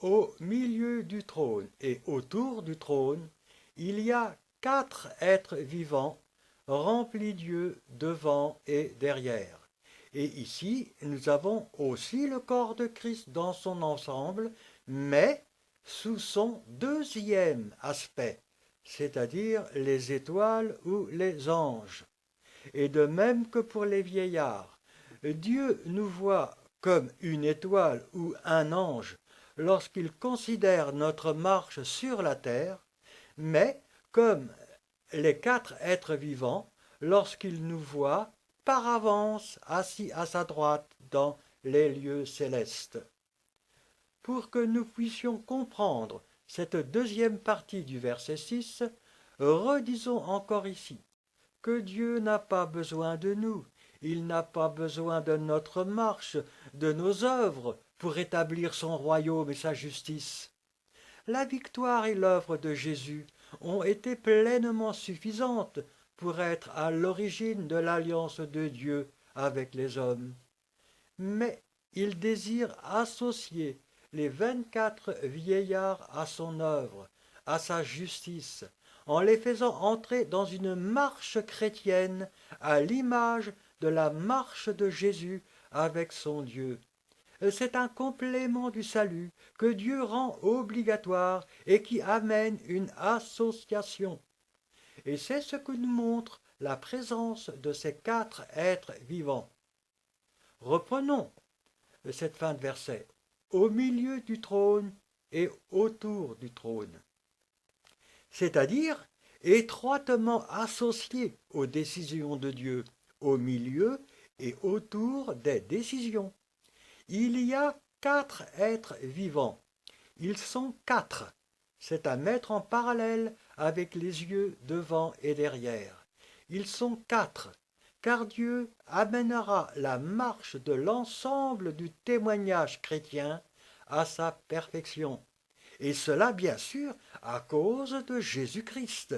au milieu du trône et autour du trône, il y a 4 êtres vivants remplis d'yeux devant et derrière. Et ici, nous avons aussi le corps de Christ dans son ensemble, mais sous son deuxième aspect, c'est-à-dire les étoiles ou les anges. Et de même que pour les vieillards, Dieu nous voit comme une étoile ou un ange lorsqu'il considère notre marche sur la terre, mais comme les 4 êtres vivants lorsqu'il nous voit par avance assis à sa droite dans les lieux célestes. Pour que nous puissions comprendre cette deuxième partie du verset 6, redisons encore ici que Dieu n'a pas besoin de nous, il n'a pas besoin de notre marche, de nos œuvres pour établir son royaume et sa justice. La victoire et l'œuvre de Jésus ont été pleinement suffisantes pour être à l'origine de l'alliance de Dieu avec les hommes. Mais il désire associer les 24 vieillards à son œuvre, à sa justice, en les faisant entrer dans une marche chrétienne à l'image de la marche de Jésus avec son Dieu. C'est un complément du salut que Dieu rend obligatoire et qui amène une association. Et c'est ce que nous montre la présence de ces 4 êtres vivants. Reprenons cette fin de verset. Au milieu du trône et autour du trône. C'est-à-dire étroitement associés aux décisions de Dieu, au milieu et autour des décisions. Il y a 4 êtres vivants. Ils sont 4, c'est à mettre en parallèle avec les yeux devant et derrière. Ils sont quatre, car Dieu amènera la marche de l'ensemble du témoignage chrétien à sa perfection. Et cela, bien sûr, à cause de Jésus-Christ.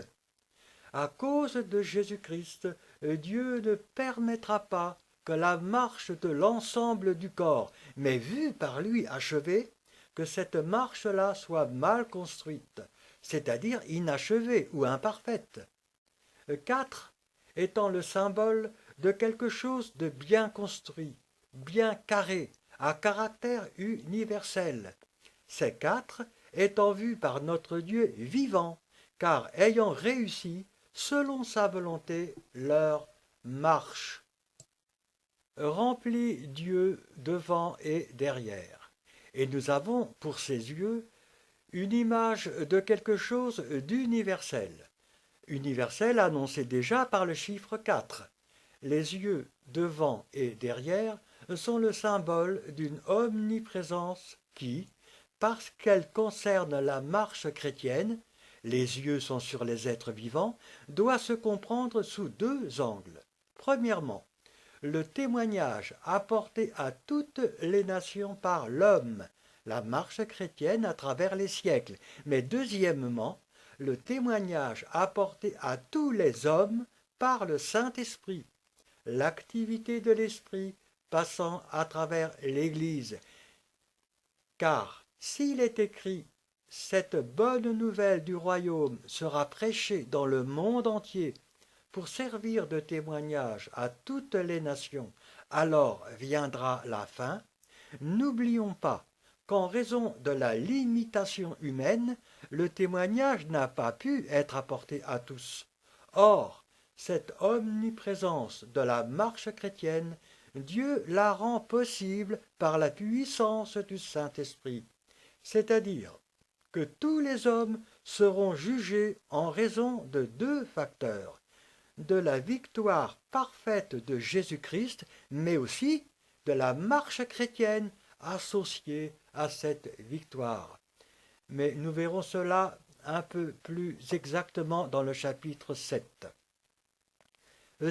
À cause de Jésus-Christ, Dieu ne permettra pas que la marche de l'ensemble du corps, mais vue par lui achevée, que cette marche-là soit mal construite, c'est-à-dire inachevée ou imparfaite. 4 étant le symbole de quelque chose de bien construit, bien carré, à caractère universel. Ces quatre étant vus par notre Dieu vivant, car ayant réussi, selon sa volonté, leur marche. Remplit Dieu devant et derrière. Et nous avons, pour ses yeux, une image de quelque chose d'universel. Universel annoncé déjà par le chiffre 4. Les yeux devant et derrière sont le symbole d'une omniprésence qui, parce qu'elle concerne la marche chrétienne, les yeux sont sur les êtres vivants, doit se comprendre sous deux angles. Premièrement, le témoignage apporté à toutes les nations par l'homme, la marche chrétienne à travers les siècles, mais deuxièmement, le témoignage apporté à tous les hommes par le Saint-Esprit, l'activité de l'Esprit passant à travers l'Église. Car s'il est écrit « Cette bonne nouvelle du royaume sera prêchée dans le monde entier pour servir de témoignage à toutes les nations, alors viendra la fin », n'oublions pas qu'en raison de la limitation humaine, le témoignage n'a pas pu être apporté à tous. Or, cette omniprésence de la marche chrétienne, Dieu la rend possible par la puissance du Saint-Esprit, c'est-à-dire que tous les hommes seront jugés en raison de deux facteurs, de la victoire parfaite de Jésus-Christ, mais aussi de la marche chrétienne associée à cette victoire. Mais nous verrons cela un peu plus exactement dans le chapitre 7.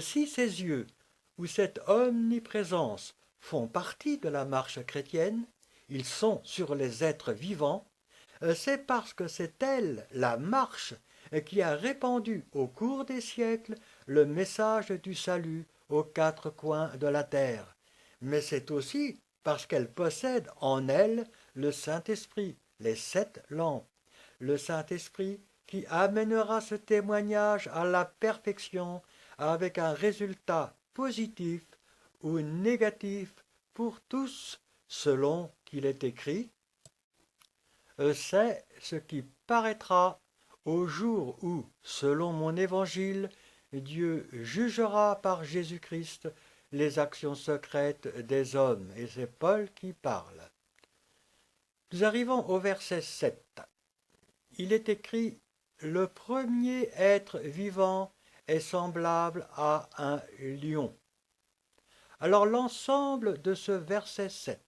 Si ces yeux ou cette omniprésence font partie de la marche chrétienne, ils sont sur les êtres vivants, c'est parce que c'est elle, la marche, qui a répandu au cours des siècles le message du salut aux quatre coins de la terre. Mais c'est aussi parce qu'elle possède en elle le Saint-Esprit, les 7 lampes. Le Saint-Esprit qui amènera ce témoignage à la perfection avec un résultat positif ou négatif pour tous, selon qu'il est écrit. C'est ce qui paraîtra au jour où, selon mon évangile, Dieu jugera par Jésus-Christ les actions secrètes des hommes. Et c'est Paul qui parle. Nous arrivons au verset 7. Il est écrit « Le premier être vivant est semblable à un lion ». Alors l'ensemble de ce verset 7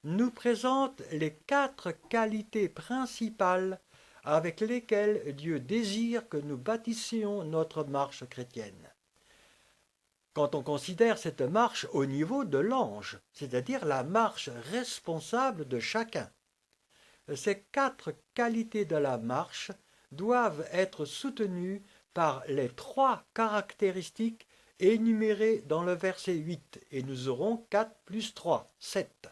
nous présente les 4 qualités principales avec lesquelles Dieu désire que nous bâtissions notre marche chrétienne. Quand on considère cette marche au niveau de l'ange, c'est-à-dire la marche responsable de chacun, ces 4 qualités de la marche doivent être soutenues par les 3 caractéristiques énumérées dans le verset 8, et nous aurons 4 plus 3, 7.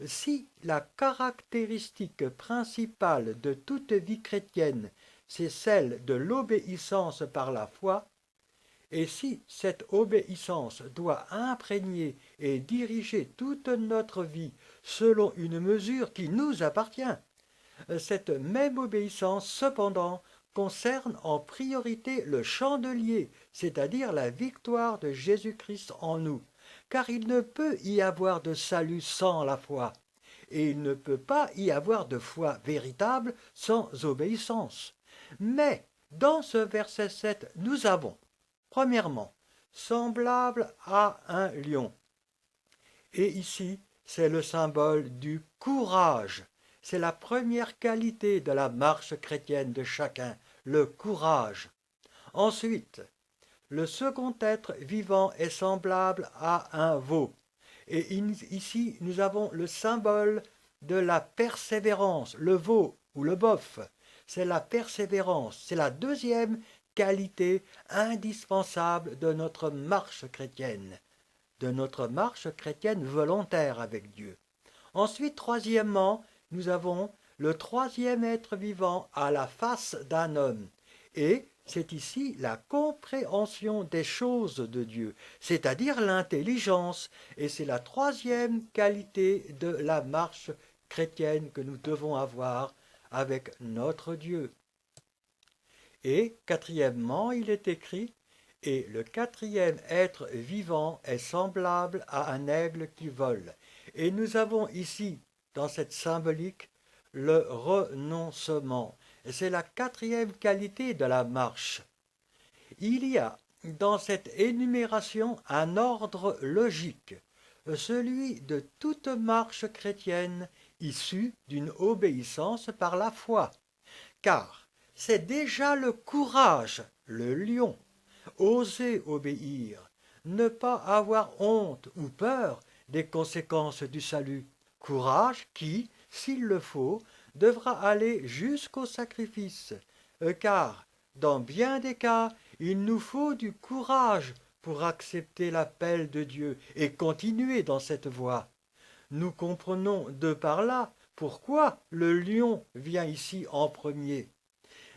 Si la caractéristique principale de toute vie chrétienne, c'est celle de l'obéissance par la foi, et si cette obéissance doit imprégner et diriger toute notre vie selon une mesure qui nous appartient, cette même obéissance, cependant, concerne en priorité le chandelier, c'est-à-dire la victoire de Jésus-Christ en nous, car il ne peut y avoir de salut sans la foi, et il ne peut pas y avoir de foi véritable sans obéissance. Mais, dans ce verset 7, nous avons, premièrement, semblable à un lion. Et ici, c'est le symbole du courage, c'est la première qualité de la marche chrétienne de chacun, le courage. Ensuite, le second être vivant est semblable à un veau. Et ici, nous avons le symbole de la persévérance, le veau ou le bœuf. C'est la persévérance, c'est la deuxième qualité indispensable de notre marche chrétienne volontaire avec Dieu. Ensuite, troisièmement, nous avons le troisième être vivant à la face d'un homme. Et c'est ici la compréhension des choses de Dieu, c'est-à-dire l'intelligence. Et c'est la troisième qualité de la marche chrétienne que nous devons avoir avec notre Dieu. Et quatrièmement, il est écrit, et le quatrième être vivant est semblable à un aigle qui vole. Et nous avons ici, dans cette symbolique, le renoncement. C'est la quatrième qualité de la marche. Il y a dans cette énumération un ordre logique, celui de toute marche chrétienne issue d'une obéissance par la foi. Car c'est déjà le courage, le lion, oser obéir, ne pas avoir honte ou peur des conséquences du salut. Courage qui, s'il le faut, devra aller jusqu'au sacrifice, car, dans bien des cas, il nous faut du courage pour accepter l'appel de Dieu et continuer dans cette voie. Nous comprenons de par là pourquoi le lion vient ici en premier.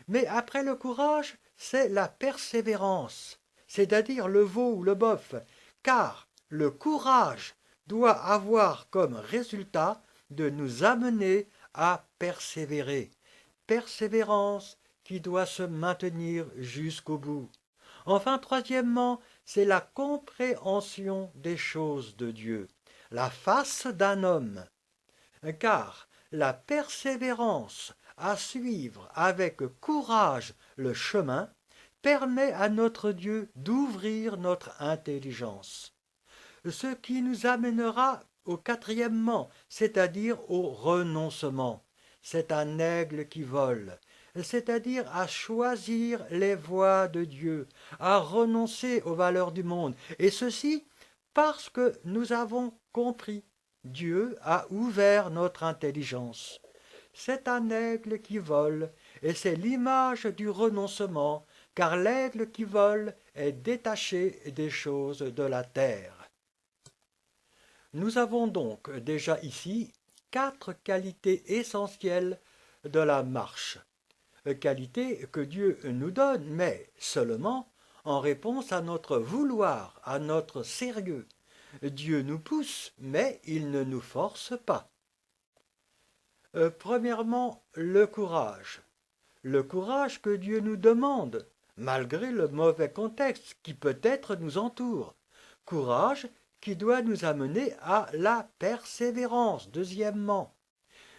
Mais après le courage, c'est la persévérance, c'est-à-dire le veau ou le bœuf, car le courage doit avoir comme résultat de nous amener à persévérer. Persévérance qui doit se maintenir jusqu'au bout. Enfin, troisièmement, c'est la compréhension des choses de Dieu, la face d'un homme. Car la persévérance à suivre avec courage le chemin permet à notre Dieu d'ouvrir notre intelligence. Ce qui nous amènera au quatrièmement, c'est-à-dire au renoncement. C'est un aigle qui vole, c'est-à-dire à choisir les voies de Dieu, à renoncer aux valeurs du monde, et ceci parce que nous avons compris. Dieu a ouvert notre intelligence. C'est un aigle qui vole, et c'est l'image du renoncement, car l'aigle qui vole est détaché des choses de la terre. Nous avons donc déjà ici 4 qualités essentielles de la marche. Qualités que Dieu nous donne, mais seulement en réponse à notre vouloir, à notre sérieux. Dieu nous pousse, mais il ne nous force pas. Premièrement, le courage. Le courage que Dieu nous demande, malgré le mauvais contexte qui peut-être nous entoure. Courage qui doit nous amener à la persévérance. Deuxièmement,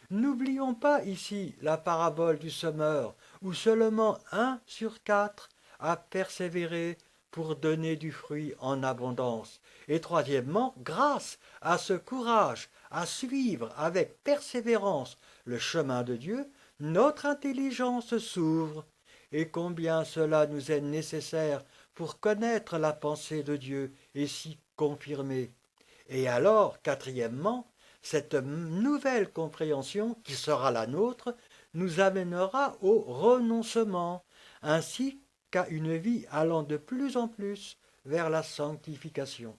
n'oublions pas ici la parabole du semeur, où seulement 1 sur 4 a persévéré pour donner du fruit en abondance. Et troisièmement, grâce à ce courage à suivre avec persévérance le chemin de Dieu, notre intelligence s'ouvre. Et combien cela nous est nécessaire pour connaître la pensée de Dieu et s'y confirmer. Et alors, quatrièmement, cette nouvelle compréhension qui sera la nôtre nous amènera au renoncement, ainsi qu'à une vie allant de plus en plus vers la sanctification.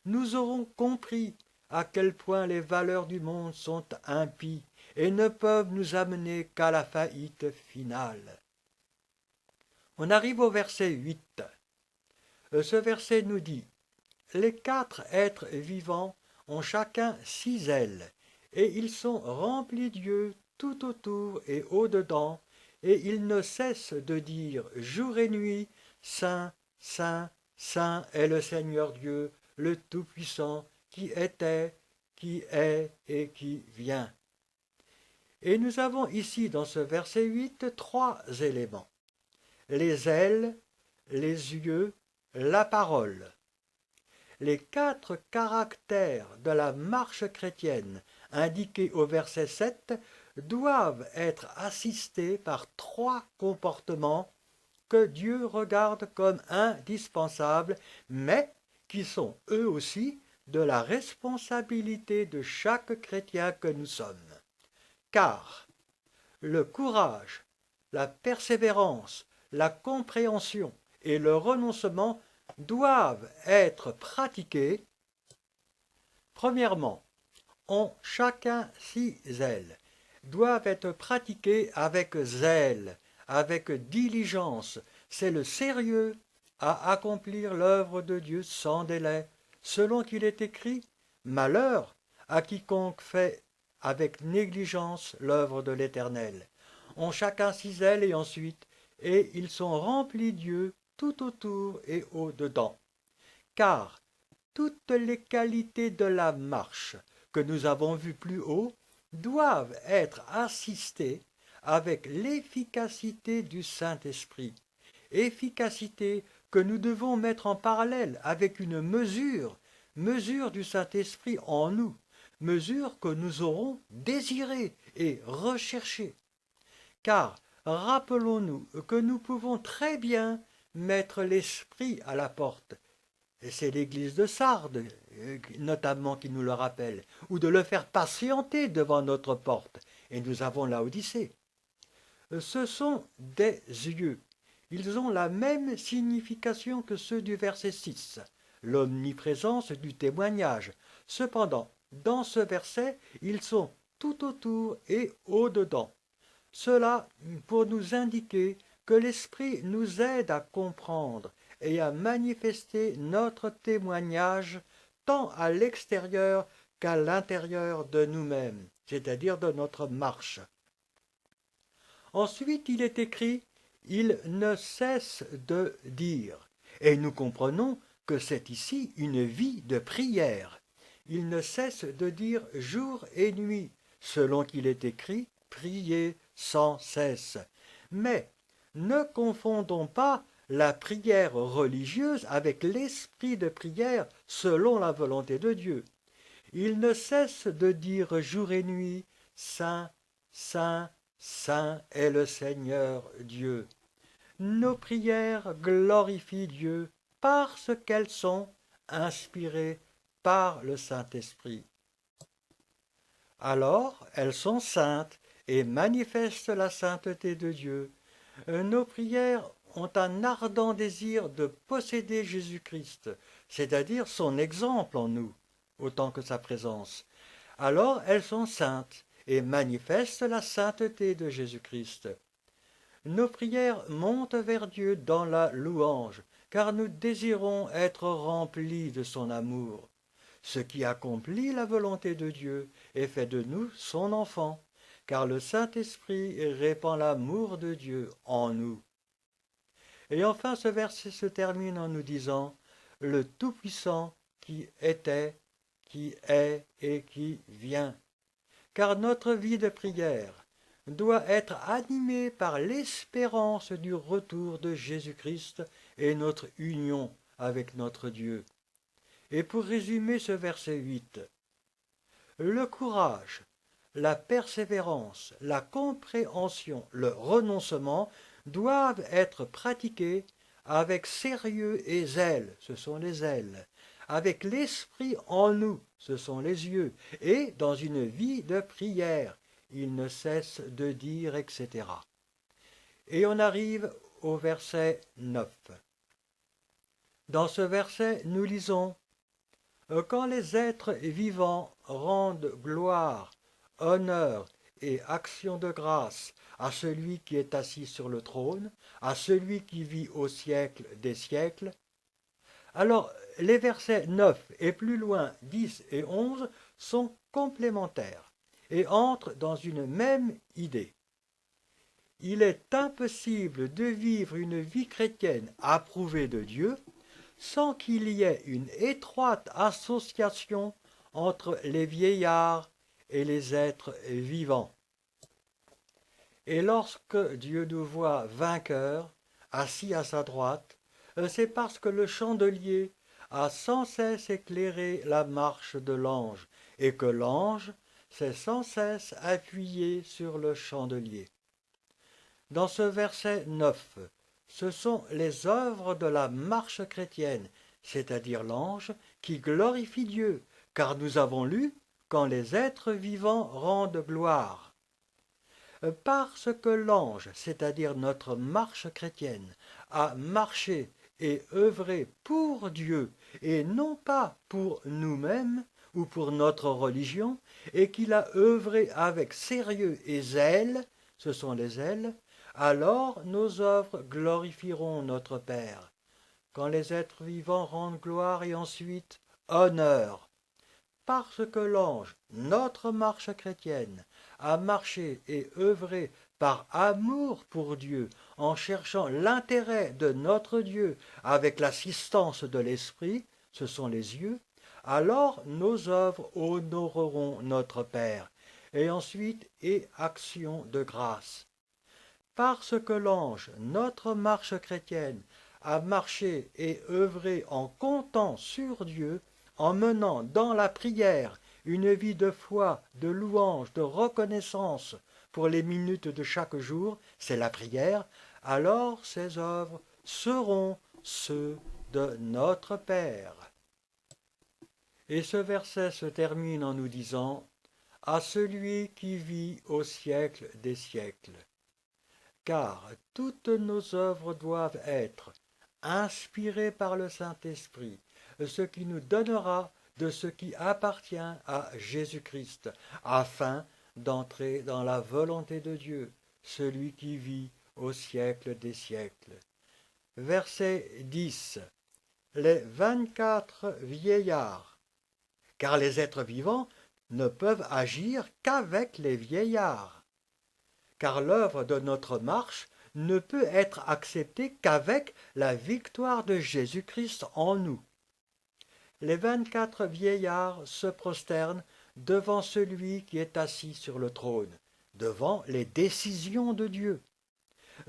Nous aurons compris à quel point les valeurs du monde sont impies et ne peuvent nous amener qu'à la faillite finale. On arrive au verset 8. Ce verset nous dit « Les 4 êtres vivants ont chacun 6 ailes, et ils sont remplis d'yeux tout autour et au-dedans, et ils ne cessent de dire jour et nuit, Saint, Saint, Saint est le Seigneur Dieu, le Tout-Puissant, qui était, qui est et qui vient. » Et nous avons ici dans ce verset 8 3 éléments. Les ailes, les yeux, la parole. Les 4 caractères de la marche chrétienne indiqués au verset 7 doivent être assistés par trois comportements que Dieu regarde comme indispensables, mais qui sont eux aussi de la responsabilité de chaque chrétien que nous sommes. Car le courage, la persévérance, la compréhension et le renoncement doivent être pratiqués. Premièrement, ont chacun 6 ailes, doivent être pratiqués avec zèle, avec diligence. C'est le sérieux à accomplir l'œuvre de Dieu sans délai, selon qu'il est écrit, malheur à quiconque fait avec négligence l'œuvre de l'Éternel. Ont chacun 6 ailes et ils sont remplis d'yeux tout autour et au-dedans. Car toutes les qualités de la marche que nous avons vues plus haut doivent être assistées avec l'efficacité du Saint-Esprit, efficacité que nous devons mettre en parallèle avec une mesure du Saint-Esprit en nous, mesure que nous aurons désirée et recherchée. Car rappelons-nous que nous pouvons très bien mettre l'Esprit à la porte, et c'est l'église de Sardes, notamment, qui nous le rappelle, ou de le faire patienter devant notre porte. Et nous avons l'Odyssée. Ce sont des yeux. Ils ont la même signification que ceux du verset 6, l'omniprésence du témoignage. Cependant, dans ce verset, ils sont tout autour et au-dedans. Cela pour nous indiquer que l'Esprit nous aide à comprendre et à manifester notre témoignage tant à l'extérieur qu'à l'intérieur de nous-mêmes, c'est-à-dire de notre marche. Ensuite, il est écrit « Il ne cesse de dire ». Et nous comprenons que c'est ici une vie de prière. Il ne cesse de dire jour et nuit, selon qu'il est écrit « Priez sans cesse ». Mais ne confondons pas la prière religieuse avec l'esprit de prière selon la volonté de Dieu. Il ne cesse de dire jour et nuit, Saint, Saint, Saint est le Seigneur Dieu. Nos prières glorifient Dieu parce qu'elles sont inspirées par le Saint-Esprit. Alors, elles sont saintes et manifestent la sainteté de Dieu. Nos prières ont un ardent désir de posséder Jésus-Christ, c'est-à-dire son exemple en nous, autant que sa présence. Alors elles sont saintes et manifestent la sainteté de Jésus-Christ. Nos prières montent vers Dieu dans la louange, car nous désirons être remplis de son amour. Ce qui accomplit la volonté de Dieu et fait de nous son enfant, car le Saint-Esprit répand l'amour de Dieu en nous. Et enfin, ce verset se termine en nous disant « Le Tout-Puissant qui était, qui est et qui vient ». Car notre vie de prière doit être animée par l'espérance du retour de Jésus-Christ et notre union avec notre Dieu. Et pour résumer ce verset 8, le courage, la persévérance, la compréhension, le renoncement doivent être pratiqués avec sérieux et zèle, ce sont les ailes, avec l'esprit en nous, ce sont les yeux, et dans une vie de prière, il ne cesse de dire, etc. Et on arrive au verset 9. Dans ce verset, nous lisons « Quand les êtres vivants rendent gloire, honneur et action de grâce à celui qui est assis sur le trône, à celui qui vit au siècle des siècles. » Alors, les versets 9 et plus loin 10 et 11 sont complémentaires et entrent dans une même idée. Il est impossible de vivre une vie chrétienne approuvée de Dieu sans qu'il y ait une étroite association entre les vieillards et les êtres vivants. Et lorsque Dieu nous voit vainqueurs, assis à sa droite, c'est parce que le chandelier a sans cesse éclairé la marche de l'ange, et que l'ange c'est sans cesse appuyé sur le chandelier. Dans ce verset 9, ce sont les œuvres de la marche chrétienne, c'est-à-dire l'ange, qui glorifie Dieu, car nous avons lu « quand les êtres vivants rendent gloire ». Parce que l'ange, c'est-à-dire notre marche chrétienne, a marché et œuvré pour Dieu et non pas pour nous-mêmes ou pour notre religion, et qu'il a œuvré avec sérieux et zèle, ce sont les ailes, alors nos œuvres glorifieront notre Père. Quand les êtres vivants rendent gloire et ensuite honneur, parce que l'ange, notre marche chrétienne, a marché et œuvré par amour pour Dieu, en cherchant l'intérêt de notre Dieu avec l'assistance de l'Esprit, ce sont les yeux, alors nos œuvres honoreront notre Père, et ensuite et action de grâce. Parce que l'ange, notre marche chrétienne, a marché et œuvré en comptant sur Dieu, en menant dans la prière une vie de foi, de louange, de reconnaissance pour les minutes de chaque jour, c'est la prière, alors ses œuvres seront ceux de notre Père. Et ce verset se termine en nous disant « À celui qui vit au siècle des siècles ». Car toutes nos œuvres doivent être inspirées par le Saint-Esprit, ce qui nous donnera de ce qui appartient à Jésus-Christ, afin d'entrer dans la volonté de Dieu, celui qui vit au siècle des siècles. Verset 10. Les 24 vieillards, car les êtres vivants ne peuvent agir qu'avec les vieillards, car l'œuvre de notre marche ne peut être acceptée qu'avec la victoire de Jésus-Christ en nous. Les 24 vieillards se prosternent devant celui qui est assis sur le trône, devant les décisions de Dieu.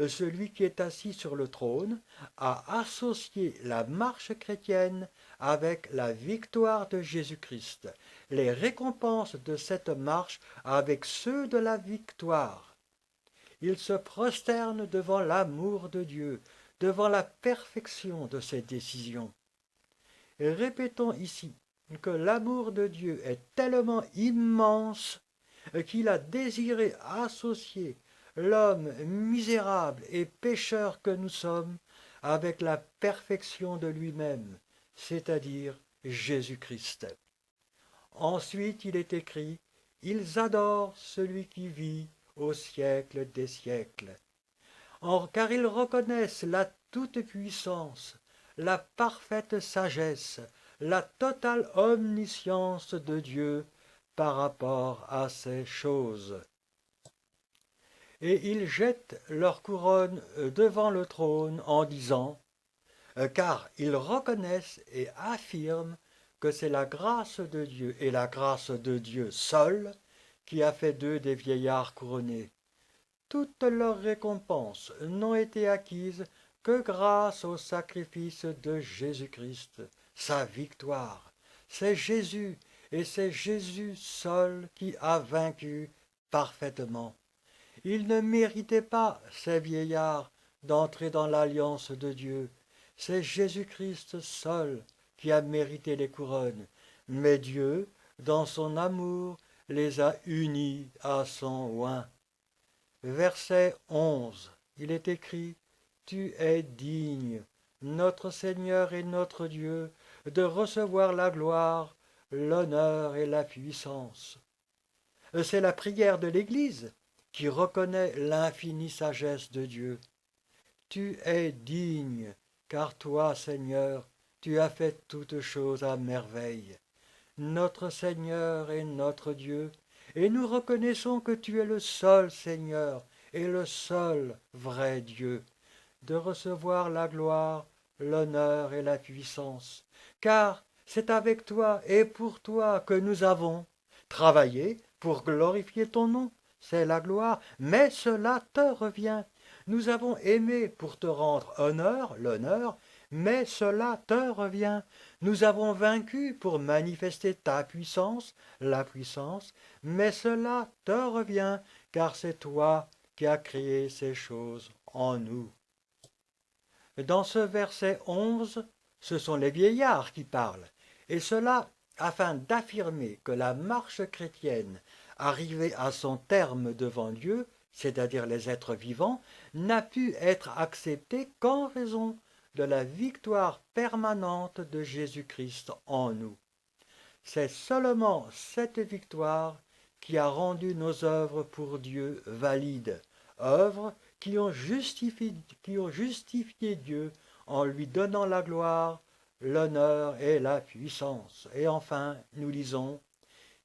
Celui qui est assis sur le trône a associé la marche chrétienne avec la victoire de Jésus-Christ, les récompenses de cette marche avec ceux de la victoire. Il se prosterne devant l'amour de Dieu, devant la perfection de ses décisions. Et répétons ici que l'amour de Dieu est tellement immense qu'il a désiré associer l'homme misérable et pécheur que nous sommes avec la perfection de lui-même, c'est-à-dire Jésus-Christ. Ensuite, il est écrit « Ils adorent celui qui vit au siècle des siècles ». Car ils reconnaissent la toute-puissance, la parfaite sagesse, la totale omniscience de Dieu par rapport à ces choses. Et ils jettent leur couronne devant le trône en disant, car ils reconnaissent et affirment que c'est la grâce de Dieu et la grâce de Dieu seul qui a fait d'eux des vieillards couronnés. Toutes leurs récompenses n'ont été acquises que grâce au sacrifice de Jésus-Christ, sa victoire. C'est Jésus, et c'est Jésus seul qui a vaincu parfaitement. Ils ne méritaient pas, ces vieillards, d'entrer dans l'alliance de Dieu. C'est Jésus-Christ seul qui a mérité les couronnes, mais Dieu, dans son amour, les a unis à son oint. Verset 11, il est écrit « Tu es digne, notre Seigneur et notre Dieu, de recevoir la gloire, l'honneur et la puissance. » C'est la prière de l'Église qui reconnaît l'infinie sagesse de Dieu. Tu es digne, car toi, Seigneur, tu as fait toutes choses à merveille. Notre Seigneur et notre Dieu, et nous reconnaissons que tu es le seul Seigneur et le seul vrai Dieu, de recevoir la gloire, l'honneur et la puissance, car c'est avec toi et pour toi que nous avons travaillé pour glorifier ton nom, c'est la gloire, mais cela te revient. Nous avons aimé pour te rendre honneur, l'honneur, mais cela te revient. Nous avons vaincu pour manifester ta puissance, la puissance, mais cela te revient, car c'est toi qui as créé ces choses en nous. Dans ce verset 11, ce sont les vieillards qui parlent, et cela afin d'affirmer que la marche chrétienne, arrivée à son terme devant Dieu, c'est-à-dire les êtres vivants, n'a pu être acceptée qu'en raison de la victoire permanente de Jésus-Christ en nous. C'est seulement cette victoire qui a rendu nos œuvres pour Dieu valides, œuvres qui ont justifié Dieu en lui donnant la gloire, l'honneur et la puissance. Et enfin, nous lisons,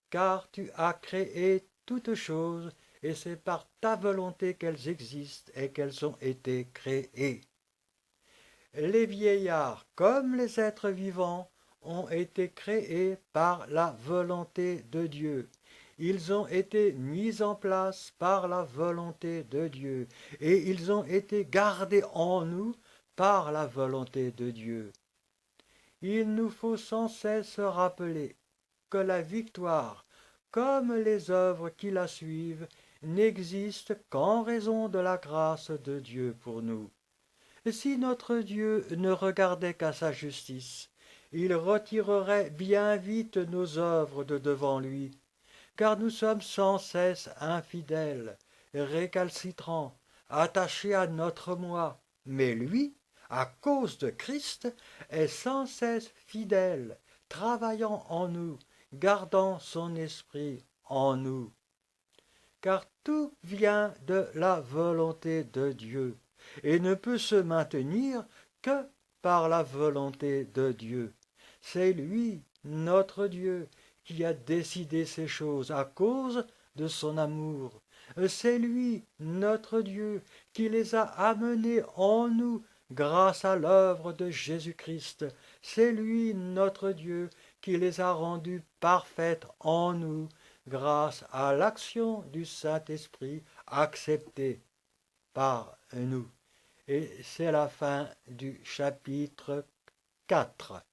car tu as créé toutes choses, et c'est par ta volonté qu'elles existent et qu'elles ont été créées. Les vieillards, comme les êtres vivants, ont été créés par la volonté de Dieu. Ils ont été mis en place par la volonté de Dieu et ils ont été gardés en nous par la volonté de Dieu. Il nous faut sans cesse rappeler que la victoire, comme les œuvres qui la suivent, n'existent qu'en raison de la grâce de Dieu pour nous. Si notre Dieu ne regardait qu'à sa justice, il retirerait bien vite nos œuvres de devant lui, car nous sommes sans cesse infidèles, récalcitrants, attachés à notre moi. Mais lui, à cause de Christ, est sans cesse fidèle, travaillant en nous, gardant son esprit en nous. Car tout vient de la volonté de Dieu et ne peut se maintenir que par la volonté de Dieu. C'est lui, notre Dieu, qui a décidé ces choses à cause de son amour. C'est lui, notre Dieu, qui les a amenées en nous grâce à l'œuvre de Jésus-Christ. C'est lui, notre Dieu, qui les a rendues parfaites en nous grâce à l'action du Saint-Esprit acceptée par nous. Et c'est la fin du chapitre 4.